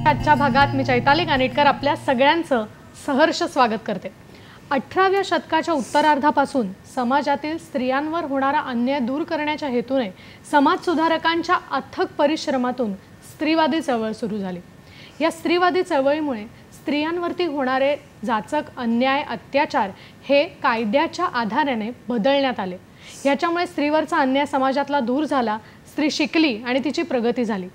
आजच्या भागात मी चैताली कानिटकर आपल्या सगळ्यांचं सहर्ष स्वागत करते। 18व्या शतकाच्या उत्तरार्धापासून समाजातील स्त्रियांवर होणारा अन्याय दूर करण्याच्या हेतूने समाज सुधारकांच्या अथक परिश्रमातून स्त्रीवादी चळवळ सुरू झाली। या स्त्रीवादी चळवळीमुळे स्त्रियांवरती होणारे जाचक अन्याय अत्याचार हे कायद्याच्या आधाराने बदलण्यात आले। याच्यामुळे स्त्रीवरचा अन्याय समाजातला दूर झाला, स्त्री शिकली आणि तिची प्रगती झाली।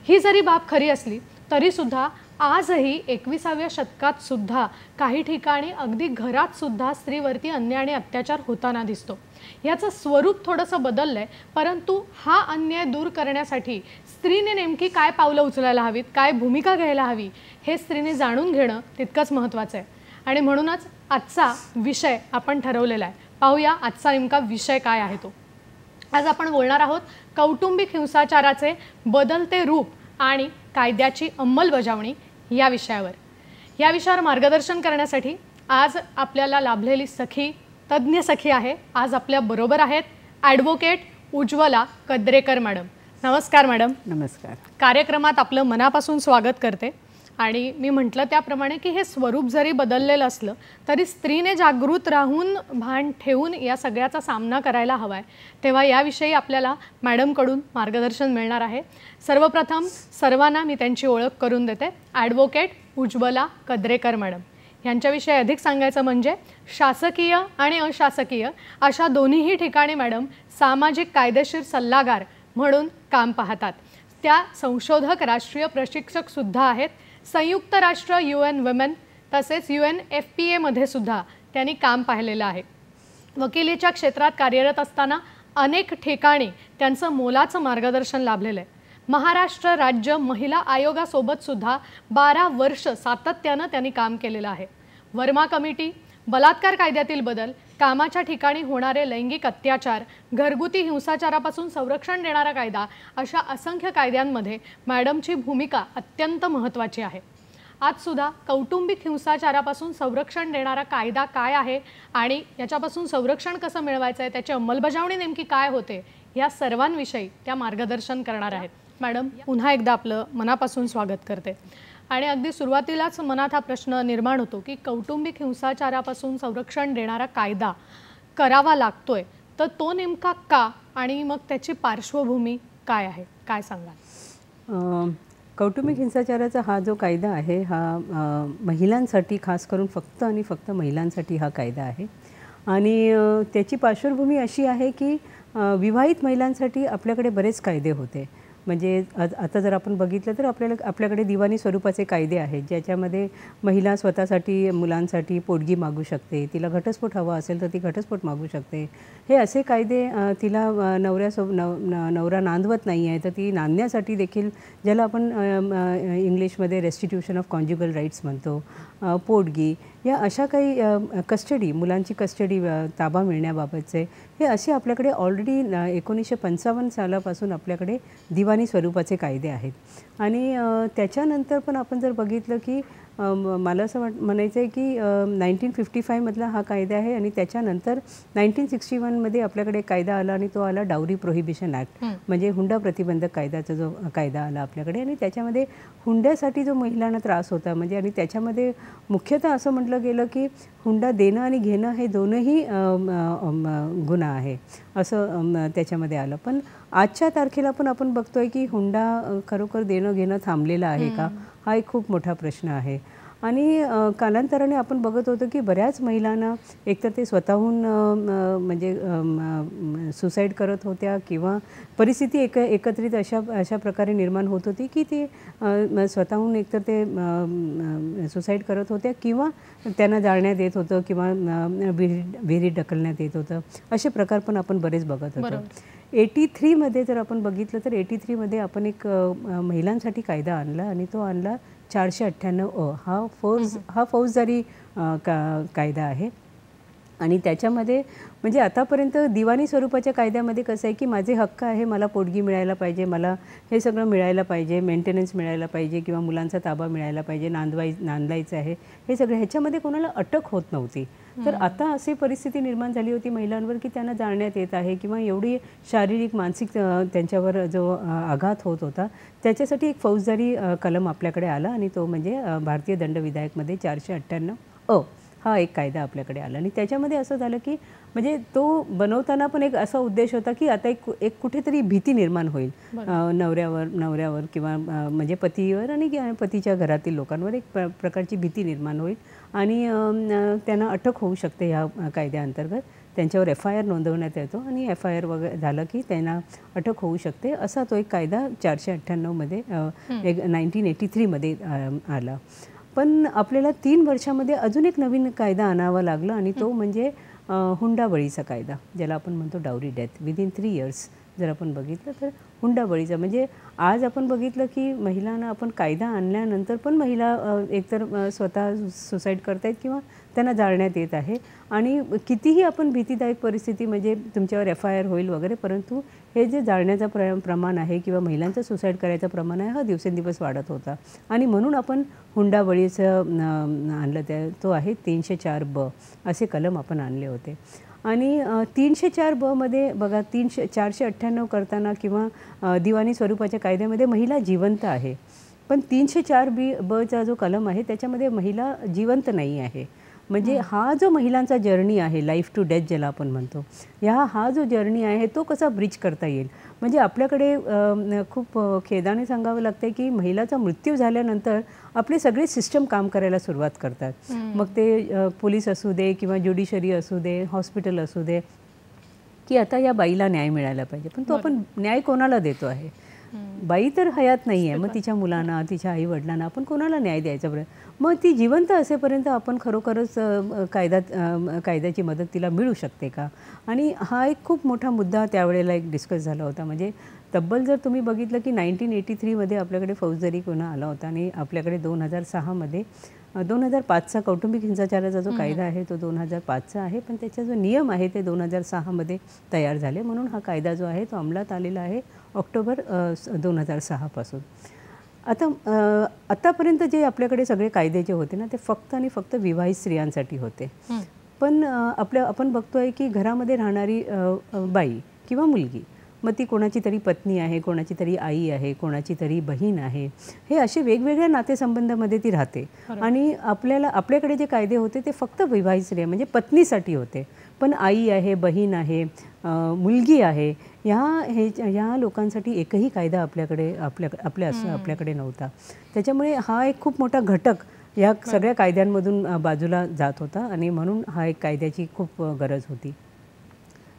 ही जरी बाब खरी असली तरी सुद्धा आजही 21व्या शतकात सुद्धा काही ठिकाणी अगदी घरात सुद्धा स्त्रीवरती अन्याय आणि अत्याचार होताना दिसतो। याचं स्वरूप थोडंसं बदललंय, परंतु हा अन्याय दूर करण्यासाठी स्त्रीने नेमकी काय पावलं उचलायला हवीत, काय भूमिका घ्यायला हवी हे स्त्रीने जाणून घेणं तितकंच महत्त्वाचं आहे। आणि म्हणूनच आजचा विषय आपण ठरवलेला आहे। पाहूया आजचा नेमका विषय काय आहे तो। आज आपण बोलणार आहोत कौटुंबिक हिंसाचाराचे बदलते रूप आणि कायद्याची अंमलबजावणी या विषयावर। या विषयावर मार्गदर्शन करण्यासाठी आज आपल्याला लाभलेली सखी, तज्ञ सखी आहे। आज आपल्या बरोबर आहेत ॲडव्होकेट उज्ज्वला कद्रेकर मॅडम। नमस्कार मॅडम। नमस्कार। कार्यक्रमात आपलं मनापासून स्वागत करते। आणि मी म्हटलं त्याप्रमाणे की हे स्वरूप जरी बदललेलं असलं तरी स्त्रीने जागृत राहून भान ठेवून या सगळ्याचा सामना करायला हवाय। तेव्हा याविषयी आपल्याला मॅडमकडून मार्गदर्शन मिळणार आहे। सर्वप्रथम सर्वांना मी त्यांची ओळख करून देते। ॲडव्होकेट उज्ज्वला कद्रेकर मॅडम यांच्याविषयी अधिक सांगायचं म्हणजे शासकीय आणि अशासकीय अशा दोन्हीही ठिकाणी मॅडम सामाजिक कायदेशीर सल्लागार म्हणून काम पाहतात। त्या संशोधक, राष्ट्रीय प्रशिक्षक सुद्धा आहेत। संयुक्त राष्ट्र UN वुमेन तसेच UNFPA मध्ये सुद्धा त्यांनी काम पाहिलेलं आहे। वकिलीच्या क्षेत्रात कार्यरत असताना अनेक ठिकाणी त्यांचं मोलाचं मार्गदर्शन लाभलेलं आहे। महाराष्ट्र राज्य महिला आयोगासोबत सुद्धा 12 वर्ष सातत्यानं त्यांनी काम केलेलं आहे। वर्मा कमिटी, बलात्कार कायद्यातील बदल, कामाच्या ठिकाणी होणारे लैंगिक अत्याचार, घरगुती हिंसाचारापासून संरक्षण देणारा कायदा अशा असंख्य कायद्यांमध्ये मॅडमची भूमिका अत्यंत महत्त्वाची आहे। आज सुद्धा कौटुंबिक हिंसाचारापासून संरक्षण देणारा कायदा काय आहे आणि याच्यापासून संरक्षण कसं मिळवायचं आहे, त्याची अंमलबजावणी नेमकी काय होते, या सर्वांविषयी त्या मार्गदर्शन करणार आहेत। मॅडम पुन्हा एकदा आपलं मनापासून स्वागत करते। आणि अगदी सुरुवातीलाच मनात हा प्रश्न निर्माण होतो की कौटुंबिक हिंसाचारापासून संरक्षण देणारा कायदा करावा लागतोय, तर तो नेमका का आणि मग त्याची पार्श्वभूमी काय आहे, काय सांगाल? कौटुंबिक हिंसाचाराचा हा जो कायदा आहे हा महिलांसाठी, खास करून फक्त आणि फक्त महिलांसाठी हा कायदा आहे। आणि त्याची पार्श्वभूमी अशी आहे की विवाहित महिलांसाठी आपल्याकडे बरेच कायदे होते। म्हणजे आता जर आपण बघितलं तर आपल्याकडे दिवाणी स्वरूपाचे कायदे आहेत, ज्याच्यामध्ये महिला स्वतःसाठी, मुलांसाठी पोटगी मागू शकते, तिला घटस्फोट हवा असेल तर ती घटस्फोट मागू शकते। हे असे कायदे, तिला नवरा नांदवत नाही आहे तर ती नांदण्यासाठी देखील, ज्याला आपण इंग्लिशमध्ये रेस्टिट्यूशन ऑफ कॉन्ज्युगल राईट्स म्हणतो, पोटगी, या अशा काही कस्टडी, मुलांची कस्टडी, ताबा मिळण्याबाबतचे हे असे आपल्याकडे ऑलरेडी 1955 सालापासून आपल्याकडे दिवाणी स्वरूपाचे कायदे आहेत। आणि त्याच्यानंतर पण आपण जर बघितलं की मला असं म्हणायचं आहे की 1955 मधला हा कायदा आहे। आणि त्याच्यानंतर 1961 मध्ये आपल्याकडे कायदा आला आणि तो आला डाउरी प्रोहिबिशन ॲक्ट, म्हणजे हुंडा प्रतिबंधक कायद्याचा जो कायदा आला आपल्याकडे। आणि त्याच्यामध्ये हुंड्यासाठी जो महिलांना त्रास होता, म्हणजे आणि त्याच्यामध्ये मुख्यतः असं म्हटलं गेलं की हुंडा देणं आणि घेणं हे दोनही गुन्हा आहे असं त्याच्यामध्ये आलं। पण आजच्या तारखेला पण आपण बघतोय की हुंडा खरोखर देणं घेणं थांबलेलं आहे का, हा एक खूप मोठा प्रश्न आहे। आणि कालांतराने आपण बघत होतो की बऱ्याच महिलांना एकतर ते स्वतःहून म्हणजे सुसाईड करत होत्या किंवा परिस्थिती एकत्रित अशा प्रकारे निर्माण होत होती की ते स्वतःहून एकतर ते सुसाईड करत होत्या किंवा त्यांना जाळण्यात येत होतं किंवा विहिरीत ढकलण्यात येत होतं. असे प्रकार पण आपण बरेच बघत होतो. 83मध्ये जर आपण बघितलं तर 83मध्ये आपण एक महिलांसाठी कायदा आणला आणि तो आणला 498 हा फौजदारी कायदा आहे. आणि त्याच्यामध्ये म्हणजे आतापर्यंत दिवाणी स्वरूपाच्या कायद्यामध्ये कसं आहे की माझे हक्क आहे, मला पोटगी मिळायला पाहिजे, मला हे सगळं मिळायला पाहिजे, मेंटेनन्स मिळायला पाहिजे किंवा मुलांचा ताबा मिळायला पाहिजे, नांदवायचं आहे, हे सगळं ह्याच्यामध्ये कोणाला अटक होत नव्हती. तर आता अशी परिस्थिती निर्माण झाली होती महिलांवर की त्यांना जाळण्यात येत आहे किंवा एवढी शारीरिक मानसिक त्यांच्यावर जो आघात होत होता त्याच्यासाठी एक फौजदारी कलम आपल्याकडे आला आणि तो म्हणजे भारतीय दंडविधायकमध्ये 498 हा एक कायदा आपल्याकडे आला. आणि त्याच्यामध्ये असं झालं की म्हणजे तो बनवताना पण एक असा उद्देश होता की आता एक कुठेतरी भीती निर्माण होईल नवऱ्यावर किंवा म्हणजे पतीवर आणि पतीच्या घरातील लोकांवर एक प्रकारची भीती निर्माण होईल आणि त्यांना अटक होऊ शकते ह्या कायद्याअंतर्गत. त्यांच्यावर FIR नोंदवण्यात येतो आणि FIR वगैरे झालं की त्यांना अटक होऊ शकते. असा तो एक कायदा 498मध्ये 1983मध्ये आला. पण आपल्याला 3 वर्षामध्ये अजून एक नवीन कायदा आणावा लागला आणि तो म्हणजे हुंडाबळीचा कायदा, ज्याला आपण म्हणतो डावरी डेथ. विदिन 3 इयर्स जर आपण बघितलं तर हुंडाबळीचा म्हणजे आज आपण बघितलं की महिलांना आपण कायदा आणल्यानंतर पण महिला एकतर स्वतः सुसाईड करतायत किंवा त्यांना जाळण्यात येत आहे. आणि कितीही आपण भीतीदायक परिस्थिती म्हणजे तुमच्यावर FIR होईल वगैरे, परंतु हे जे जाळण्याचं प्रमाण आहे किंवा महिलांचं सुसाईड करायचं प्रमाण आहे हा दिवसेंदिवस वाढत होता. आणि म्हणून आपण हुंडाबळीचं आणलं तो आहे 304B असे कलम आपण आणले होते. आणि 304B मध्ये बघा 498 करताना किंवा दिवाणी स्वरूपाच्या कायद्यामध्ये महिला जिवंत आहे, पण 304Bचा जो कलम आहे त्याच्यामध्ये महिला जिवंत नाही आहे. म्हणजे हा जो महिलांचा जर्नी आहे, लाईफ टू डेथ ज्याला आपण म्हणतो, हा जो जर्नी आहे तो कसा ब्रिज करता येईल. म्हणजे आपल्याकडे खूप खेदाने सांगावं लागतं की महिलाचा मृत्यू झाल्यानंतर आपले सगळे सिस्टम काम करायला सुरुवात करतात. मग ते पोलीस असू दे किंवा ज्युडिशरी असू दे, हॉस्पिटल असू दे, की आता या बाईला न्याय मिळायला पाहिजे. पण तो आपण न्याय कोणाला देतो आहे? बाई तर हयात नाही आहे, मग तिच्या मुलांना, तिच्या आईवडिलांना आपण कोणाला न्याय द्यायचा बरं? मग ती जिवंत असेपर्यंत आपण खरोखरच कायद्याची मदत तिला मिळू शकते का? आणि हा एक खूप मोठा मुद्दा त्यावेळेला एक डिस्कस झाला होता. म्हणजे तब्बल जर तुम्ही बघितलं की 1983मध्ये आपल्याकडे फौजदारी गुन्हा आला होता आणि आपल्याकडे 2006मध्ये 2005चा कौटुंबिक हिंसाचाराचा जो कायदा आहे तो 2005चा आहे, पण त्याचा जो नियम आहे ते 2006मध्ये तयार झाले. म्हणून हा कायदा जो आहे तो अंमलात आलेला आहे ऑक्टोबर 2006 पासून. आतापर्यंत जे आपल्याकडे सगळे कायदे जे होते ना ते फक्त आणि फक्त विवाहित स्त्रियांसाठी होते. पण आपण बघतोय की घरामध्ये राहणारी बाई किंवा मुलगी, मग ती कोणाची तरी पत्नी आहे, कोणाची तरी आई आहे, कोणाची तरी बहीण आहे, हे असे वेगवेगळ्या नातेसंबंधामध्ये ती राहते. आणि आपल्याकडे जे कायदे होते ते फक्त विवाहित स्त्रिया म्हणजे पत्नीसाठी होते. पण आई आहे, बहीण आहे, मुलगी आहे, ह्या लोकांसाठी एकही कायदा आपल्याकडे नव्हता. त्याच्यामुळे हा एक खूप मोठा घटक या सगळ्या कायद्यांमधून बाजूला जात होता आणि म्हणून हा एक कायद्याची खूप गरज होती.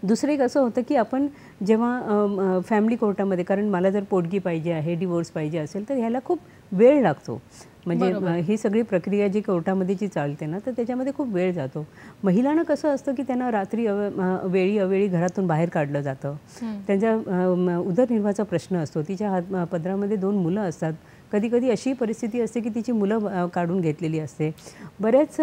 दुसरं एक असं होतं की आपण जेव्हा फॅमिली कोर्टामध्ये, कारण मला जर पोटगी पाहिजे आहे, डिवोर्स पाहिजे असेल तर ह्याला खूप वेळ लागतो. म्हणजे ही सगळी प्रक्रिया जी कोर्टामध्ये जी चालते ना तर त्याच्यामध्ये खूप वेळ जातो. महिलांना कसं असतं की त्यांना रात्री वेळी अवेळी घरातून बाहेर काढलं जातं. त्यांच्या उदरनिर्वाहाचा प्रश्न असतो. तिच्या पदरामध्ये 2 मुलं असतात. कधी कधी अशी परिस्थिती असते की तिची मुलं काढून घेतलेली असते. बऱ्याच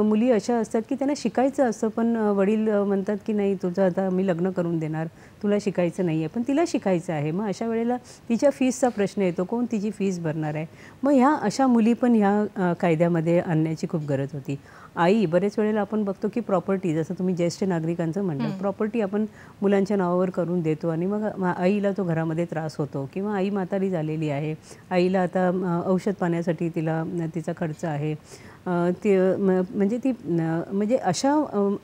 मुली अशा असतात की त्यांना शिकायचं असतं, पण वडील म्हणतात की नाही, तुझं आता मी लग्न करून देणार, तुला शिकायचं नाही आहे, पण तिला शिकायचं आहे. मग अशा वेळेला तिच्या फीसचा प्रश्न येतो, कोण तिची फीस भरणार आहे. मग ह्या अशा मुली पण ह्या कायद्यामध्ये आणण्याची खूप गरज होती. आई, बरेच वेळेला आपण बघतो की प्रॉपर्टी, जसं तुम्ही ज्येष्ठ नागरिकांचं म्हणलं, प्रॉपर्टी आपण मुलांच्या नावावर करून देतो आणि मग आईला तो घरामध्ये त्रास होतो किंवा आई म्हातारी झालेली आहे, आईला आता औषध पाण्यासाठी तिचा खर्च आहे. म्हणजे अशा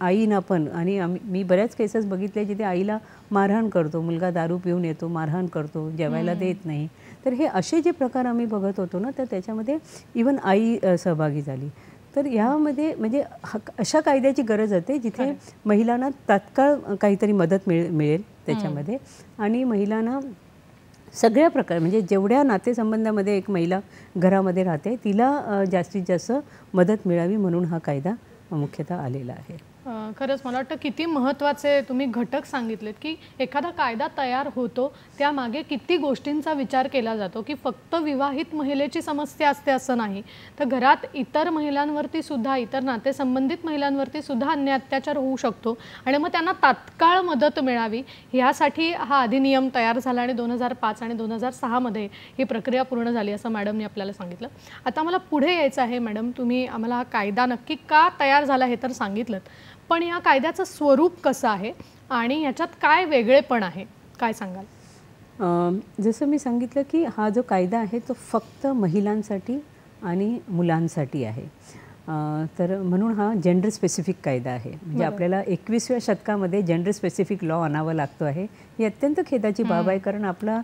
आईना पण, आणि मी बऱ्याच केसेस बघितले जिथे आईला मारहाण करतो, मुलगा दारू पिऊन येतो, मारहाण करतो, जेवायला देत नाही. तर हे असे जे प्रकार आम्ही बघत होतो ना, तर त्याच्यामध्ये इवन आई सहभागी झाली. तर यामध्ये म्हणजे अशा कायद्याची गरज होते जिथे महिलांना तात्काळ काहीतरी मदत मिळेल त्याच्यामध्ये, आणि महिलांना सगळ्या प्रकार म्हणजे जेवढ्या नातेसंबंधामध्ये एक महिला घरामध्ये राहते तिला जास्तीत जास्त मदत मिळावी म्हणून हा कायदा मुख्यतः आलेला आहे. खरंच मला वाटतं किती महत्त्वाचे तुम्ही घटक सांगितलेत की एखादा कायदा तयार होतो त्यामागे किती गोष्टींचा विचार केला जातो, की फक्त विवाहित महिलेची समस्या असते असं नाही, तर घरात इतर महिलांवरती सुद्धा, इतर नातेसंबंधित महिलांवरती सुद्धा अन्याय अत्याचार होऊ शकतो आणि मग त्यांना तात्काळ मदत मिळावी ह्यासाठी हा अधिनियम तयार झाला आणि 2005 आणि 2006 मध्ये ही प्रक्रिया पूर्ण झाली असं मॅडमने आपल्याला सांगितलं. आता मला पुढे यायचं आहे. मॅडम, तुम्ही आम्हाला हा कायदा नक्की का तयार झाला हे तर सांगितलं, पण या कायद्याचं स्वरूप कसं आहे आणि याच्यात काय वेगळेपण आहे, काय सांगाल? जसं मी सांगितलं की हा जो कायदा आहे तो फक्त महिलांसाठी आणि मुलांसाठी आहे. तर म्हणून हा जेंडर स्पेसिफिक कायदा आहे. म्हणजे आपल्याला 21व्या शतकामध्ये जेंडर स्पेसिफिक लॉ आणावा लागतो आहे. ही अत्यंत खेदाची बाब आहे, कारण आपला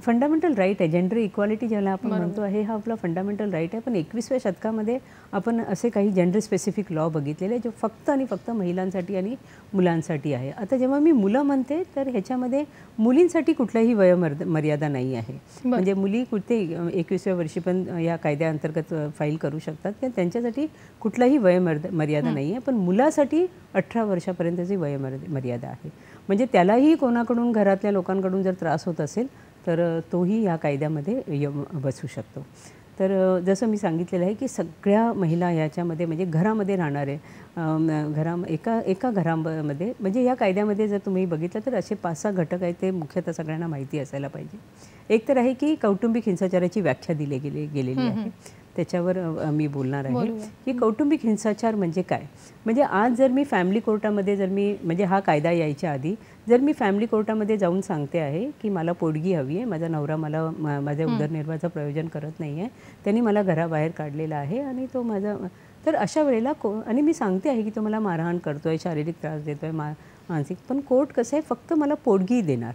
फंडामेंटल राईट आहे जेंडर इक्वालिटी ज्याला आपण म्हणतो आहे, हा आपला फंडामेंटल राईट आहे. पण 21व्या शतकामध्ये आपण असे काही जेंडर स्पेसिफिक लॉ बघितलेले जे फक्त आणि फक्त महिलांसाठी आणि मुलांसाठी आहे. आता जेव्हा मी मुलं म्हणते तर ह्याच्यामध्ये मुलींसाठी कुठलाही वयोमर्यादा नाही आहे. म्हणजे मुली कुठे 21व्या वर्षी पण या कायद्याअंतर्गत फाईल करू शकतात, की त्यांच्यासाठी कुठलाही वयोमर्यादा नाही आहे. पण मुलासाठी 18 वर्षापर्यंतची वयोमर्यादा आहे. म्हणजे त्यालाही कोणाकडून, घरातल्या लोकांकडून जर त्रास होत असेल तर तोही या कायद्यामध्ये बसू शकतो. तर जसं मी सांगितलेलं आहे की सगळ्या महिला याच्यामध्ये म्हणजे घरामध्ये राहणारे एका घरामध्ये म्हणजे या कायद्यामध्ये जर तुम्ही बघितलं तर असे 5-6 घटक आहेत, ते मुख्यतः सगळ्यांना माहिती असायला पाहिजे. एक तर आहे की कौटुंबिक हिंसाचाराची व्याख्या गेलेली आहे. त्याच्यावर मी बोलणार आहे की कौटुंबिक हिंसाचार म्हणजे काय. म्हणजे आज जर मी फॅमिली कोर्टामध्ये म्हणजे हा कायदा यायच्या आधी जर मी फॅमिली कोर्टामध्ये जाऊन सांगते आहे की मला पोटगी हवी आहे, माझा नवरा मला माझ्या उदरनिर्वाहाचं प्रयोजन करत नाही आहे, त्यांनी मला घराबाहेर काढलेला आहे आणि तो माझा, तर अशा वेळेला आणि मी सांगते आहे की तो मला मारहाण करतो आहे, शारीरिक त्रास देतो आहे, मानसिक, पण कोर्ट कसं आहे फक्त मला पोटगी देणार.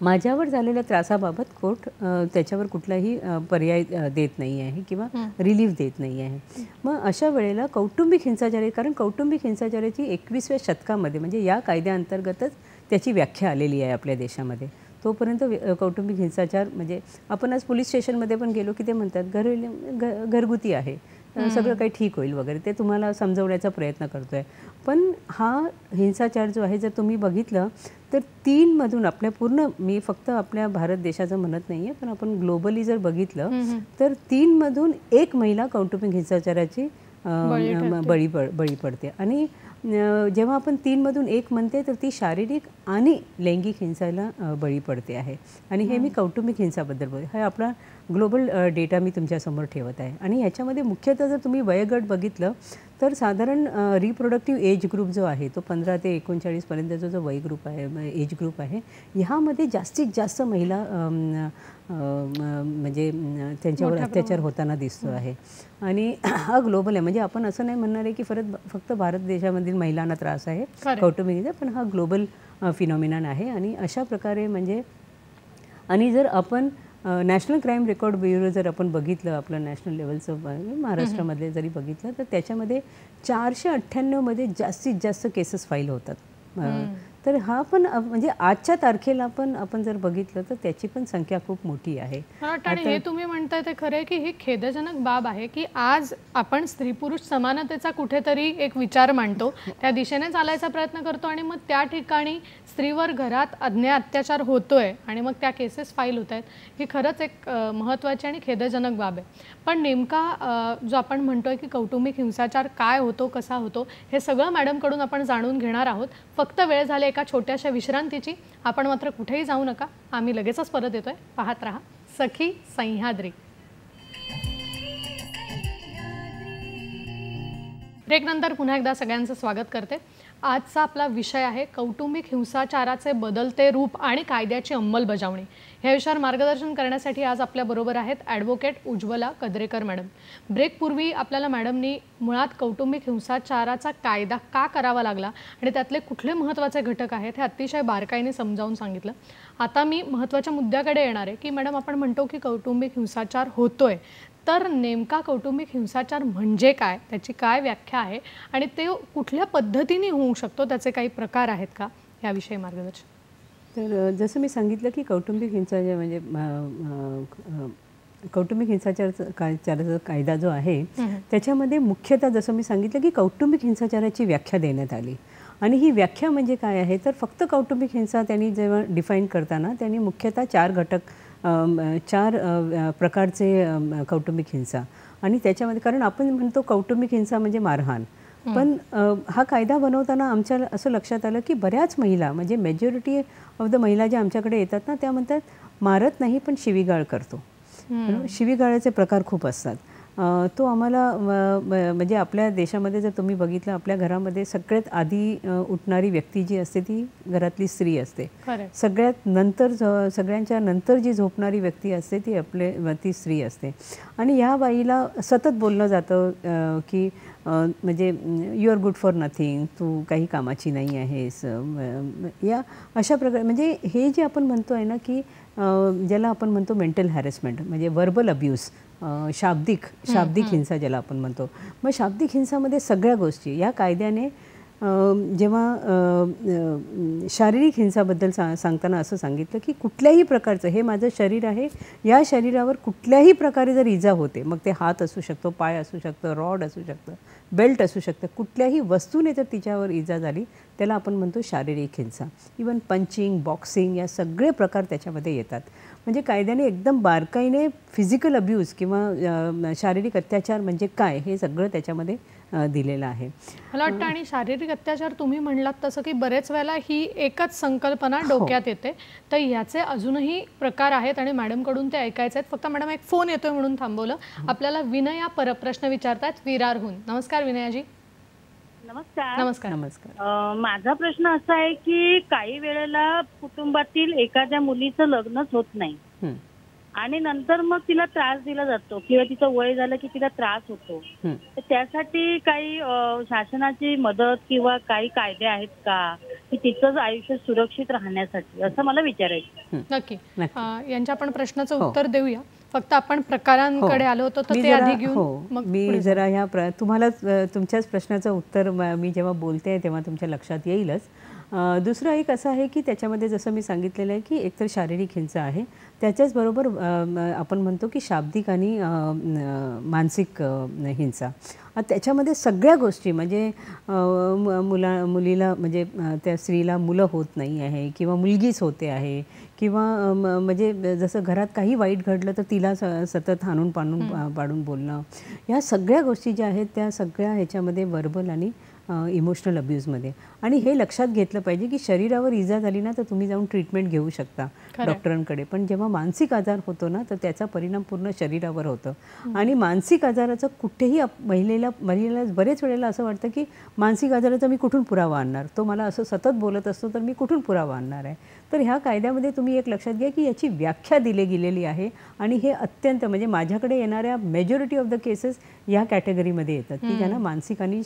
माझ्यावर झालेल्या त्रासाबाबत कोर्ट त्याच्यावर कुठलाही पर्याय देत नाही आहे किंवा रिलीफ देत नाही आहे. मग अशा वेळेला कौटुंबिक हिंसाचार, कारण कौटुंबिक हिंसाचाराची 21व्या शतकामध्ये म्हणजे या कायद्याअंतर्गतच त्याची व्याख्या आलेली आहे आपल्या देशामध्ये. तोपर्यंत कौटुंबिक हिंसाचार म्हणजे आपण आज पोलीस स्टेशनमध्ये पण गेलो की ते म्हणतात घरगुती आहे, सगळं काही ठीक होईल वगैरे, ते तुम्हाला समजवण्याचा प्रयत्न करतो आहे. पण हा हिंसाचार जो आहे जर तुम्ही बघितलं तर 3मधून आपल्या पूर्ण, मी फक्त आपल्या भारत देशाचं म्हणत नाही आहे, पण आपण ग्लोबली जर बघितलं तर 3मधून 1 महिला कौटुंबिक हिंसाचाराची बळी पडते. आणि जेव्हा आपण 3मधून 1 म्हणते तर ती शारीरिक आणि लैंगिक हिंसाला बळी पडते आहे. आणि हे मी कौटुंबिक हिंसाबद्दल बोलते. हा आपला ग्लोबल डेटा मी तुमच्यासमोर ठेवत आहे. आणि ह्याच्यामध्ये मुख्यतः जर तुम्ही वयोगट बघितलं तर साधारण रिप्रोडक्टिव्ह एज ग्रुप जो आहे तो 15 ते 39 पर्यंतचा जो वयग्रुप आहे, एज ग्रुप आहे, ह्यामध्ये जास्तीत जास्त महिला म्हणजे त्यांच्यावर अत्याचार होताना दिसतो आहे. आणि हा ग्लोबल आहे. म्हणजे आपण असं नाही म्हणणार आहे की फक्त भारत देशामधील महिलांना त्रास आहे कौटुंबिक, पण हा ग्लोबल फिनॉमिनन आहे. आणि अशा प्रकारे म्हणजे, आणि जर आपण नॅशनल क्राईम रेकॉर्ड ब्युरो जर आपण बघितलं, आपलं नॅशनल लेवलचं महाराष्ट्रामधले जरी बघितलं तर त्याच्यामध्ये 498मध्ये जास्तीत जास्त केसेस फाईल होतात. तर हा पण म्हणजे आजच्या तारखेला पण आपण जर बघितलं तर त्याची पण संख्या खूप मोठी आहे. आणि हे तुम्ही म्हणताय ते खरं आहे की ही खेदजनक बाब आहे की आज आपण स्त्री पुरुष समानतेचा कुठेतरी एक विचार मांडतो, त्या दिशेने चालायचा प्रयत्न करतो आणि मग त्या ठिकाणी स्त्रीवर घरात अन्याय अत्याचार होतोय आणि मग त्या केसेस फाईल होत आहेत. ही खरंच एक महत्त्वाची आणि खेदजनक बाब आहे. पण नेमका जो आपण म्हणतोय की कौटुंबिक हिंसाचार काय होतो, कसा होतो, हे सगळं मॅडमकडून आपण जाणून घेणार आहोत. फक्त वेळ झाली एका छोट्याशा विश्रांतीची. आपण मात्र कुठेही जाऊ नका, आम्ही लगेचच परत येतोय. पाहत रहा सखी सह्याद्री. ब्रेकनंतर पुन्हा एकदा सगळ्यांचं स्वागत करते. आजचा आपला विषय आहे कौटुंबिक हिंसाचाराचे बदलते रूप आणि कायद्याची अंमलबजावणी. ह्या विषयावर मार्गदर्शन करण्यासाठी आज आपल्याबरोबर आहेत ॲडव्होकेट उज्ज्वला कद्रेकर मॅडम. ब्रेकपूर्वी आपल्याला मॅडमनी मुळात कौटुंबिक हिंसाचाराचा कायदा का करावा लागला आणि त्यातले कुठले महत्त्वाचे घटक आहेत हे अतिशय बारकाईने समजावून सांगितलं. आता मी महत्त्वाच्या मुद्द्याकडे येणार आहे की मॅडम आपण म्हणतो की कौटुंबिक हिंसाचार होतोय, तर नेमका कौटुंबिक हिंसाचार म्हणजे काय, त्याची काय व्याख्या आहे आणि ते कुठल्या पद्धतीने होऊ शकतो, त्याचे काही प्रकार आहेत का, याविषयी मार्गदर्शन. तर जसं मी सांगितलं की कौटुंबिक हिंसाचार म्हणजे कौटुंबिक हिंसाचाराचा कायदा जो आहे त्याच्यामध्ये मुख्यतः जसं मी सांगितलं की कौटुंबिक हिंसाचाराची व्याख्या देण्यात आली. आणि ही व्याख्या म्हणजे काय आहे, तर फक्त कौटुंबिक हिंसा त्यांनी जेव्हा डिफाईन करताना त्यांनी मुख्यतः चार प्रकारचे कौटुंबिक हिंसा आणि त्याच्यामध्ये, कारण आपण म्हणतो कौटुंबिक हिंसा म्हणजे मारहाण, पण हा कायदा बनवताना आमच्या असं लक्षात आलं की बऱ्याच महिला म्हणजे मेजॉरिटी ऑफ द महिला ज्या आमच्याकडे येतात ना त्या म्हणतात मारत नाही पण शिवीगाळ करतो. शिवीगाळाचे प्रकार खूप असतात. तो आम्हाला म्हणजे आपल्या देशामध्ये जर तुम्ही बघितलं, आपल्या घरामध्ये सगळ्यात आधी उठणारी व्यक्ती जी असते ती घरातली स्त्री असते. सगळ्यात नंतर सगळ्यांच्या नंतर जी झोपणारी व्यक्ती असते ती स्त्री असते. आणि ह्या बाईला सतत बोललं जातं की म्हणजे you are good for nothing, तू काही कामाची नाही आहेस, या अशा प्रकारे. म्हणजे हे जे आपण म्हणतो आहे ना की ज्याला आपण म्हणतो मेंटल हॅरेसमेंट म्हणजे वर्बल अब्यूज, शाब्दिक हिंसा ज्याला आपण म्हणतो. मग शाब्दिक हिंसामध्ये सगळ्या गोष्टी या कायद्याने जेव्हा शारीरिक हिंसाबद्दल सांगताना असं सांगितलं की कुठल्याही प्रकारचं, हे माझं शरीर आहे, या शरीरावर कुठल्याही प्रकारे जर इजा होते, मग ते हात असू शकतो, पाय असू शकतं, रॉड असू शकतं, बेल्ट असू शकतं, कुठल्याही वस्तूने जर तिच्यावर इजा झाली त्याला आपण म्हणतो शारीरिक हिंसा. इवन पंचिंग, बॉक्सिंग या सगळे प्रकार त्याच्यामध्ये येतात. म्हणजे कायद्याने एकदम बारकाईने फिजिकल अब्यूज किंवा शारीरिक अत्याचार म्हणजे काय हे सगळं त्याच्यामध्ये दिलेलं आहे. मला वाटतं आणि शारीरिक अत्याचार तुम्ही म्हणलात तसं की बरेच वेळेला ही एकच संकल्पना डोक्यात येते, तर याचे अजूनही प्रकार आहेत आणि मॅडमकडून ते ऐकायचे आहेत. फक्त मॅडम एक फोन येतोय म्हणून थांबवलं. आपल्याला विनया प्रश्न विचारतात विरारहून. नमस्कार विनयाजी. नमस्कार. नमस्कार. नमस्कार. माझा प्रश्न असा आहे की काही वेळेला कुटुंबातील एखाद्या मुलीचं लग्नच होत नाही आणि नंतर मग तिला त्रास दिला जातो किंवा तिचं वय झालं की तिला त्रास होतो, तर त्यासाठी काही शासनाची मदत किंवा काही कायदे आहेत का की तिचं आयुष्य सुरक्षित राहण्यासाठी, असं मला विचारायचं. नक्की यांच्या आपण प्रश्नाचं उत्तर देऊया. फक्त आपण प्रकारांकडे आलो होतो तर ते आधी घेऊन मग मी जरा ह्या तुम्हाला तुमच्याच प्रश्नाचं उत्तर मी जेव्हा बोलते तेव्हा तुमच्या लक्षात येईलच. दुसरं एक असं आहे की त्याच्यामध्ये जसं मी सांगितलेलं आहे की एकतर शारीरिक हिंसा आहे, त्याच्याचबरोबर आपण म्हणतो की शाब्दिक आणि मानसिक हिंसा. त्याच्यामध्ये सगळ्या गोष्टी म्हणजे मुलीला म्हणजे त्या स्त्रीला मुलं होत नाही आहे किंवा मुलगीच होते आहे किंवा म्हणजे जसं घरात काही वाईट घडलं तर तिला सतत हाणून पाडून बोलणं, ह्या सगळ्या गोष्टी ज्या आहेत त्या सगळ्या ह्याच्यामध्ये वर्बल आणि इमोशनल अब्यूजमध्ये. आणि हे लक्षात घेतलं पाहिजे की शरीरावर इजा झाली ना तर तुम्ही जाऊन ट्रीटमेंट घेऊ शकता डॉक्टरांकडे, पण जेव्हा मानसिक आजार होतो ना तर त्याचा परिणाम पूर्ण शरीरावर होतं. आणि मानसिक आजाराचं कुठेही महिलेला बरेच वेळेला असं वाटतं की मानसिक आजाराचा मी कुठून पुरावा आणणार, तो मला असं सतत बोलत असतो तर मी कुठून पुरावा आणणार आहे. तर ह्या कायद्यामध्ये तुम्ही एक लक्षात घ्या की याची व्याख्या दिली गेलेली आहे आणि हे अत्यंत म्हणजे माझ्याकडे येणाऱ्या मेजॉरिटी ऑफ द केसेस ह्या कॅटेगरीमध्ये येतात की ज्यांना मानसिक आणि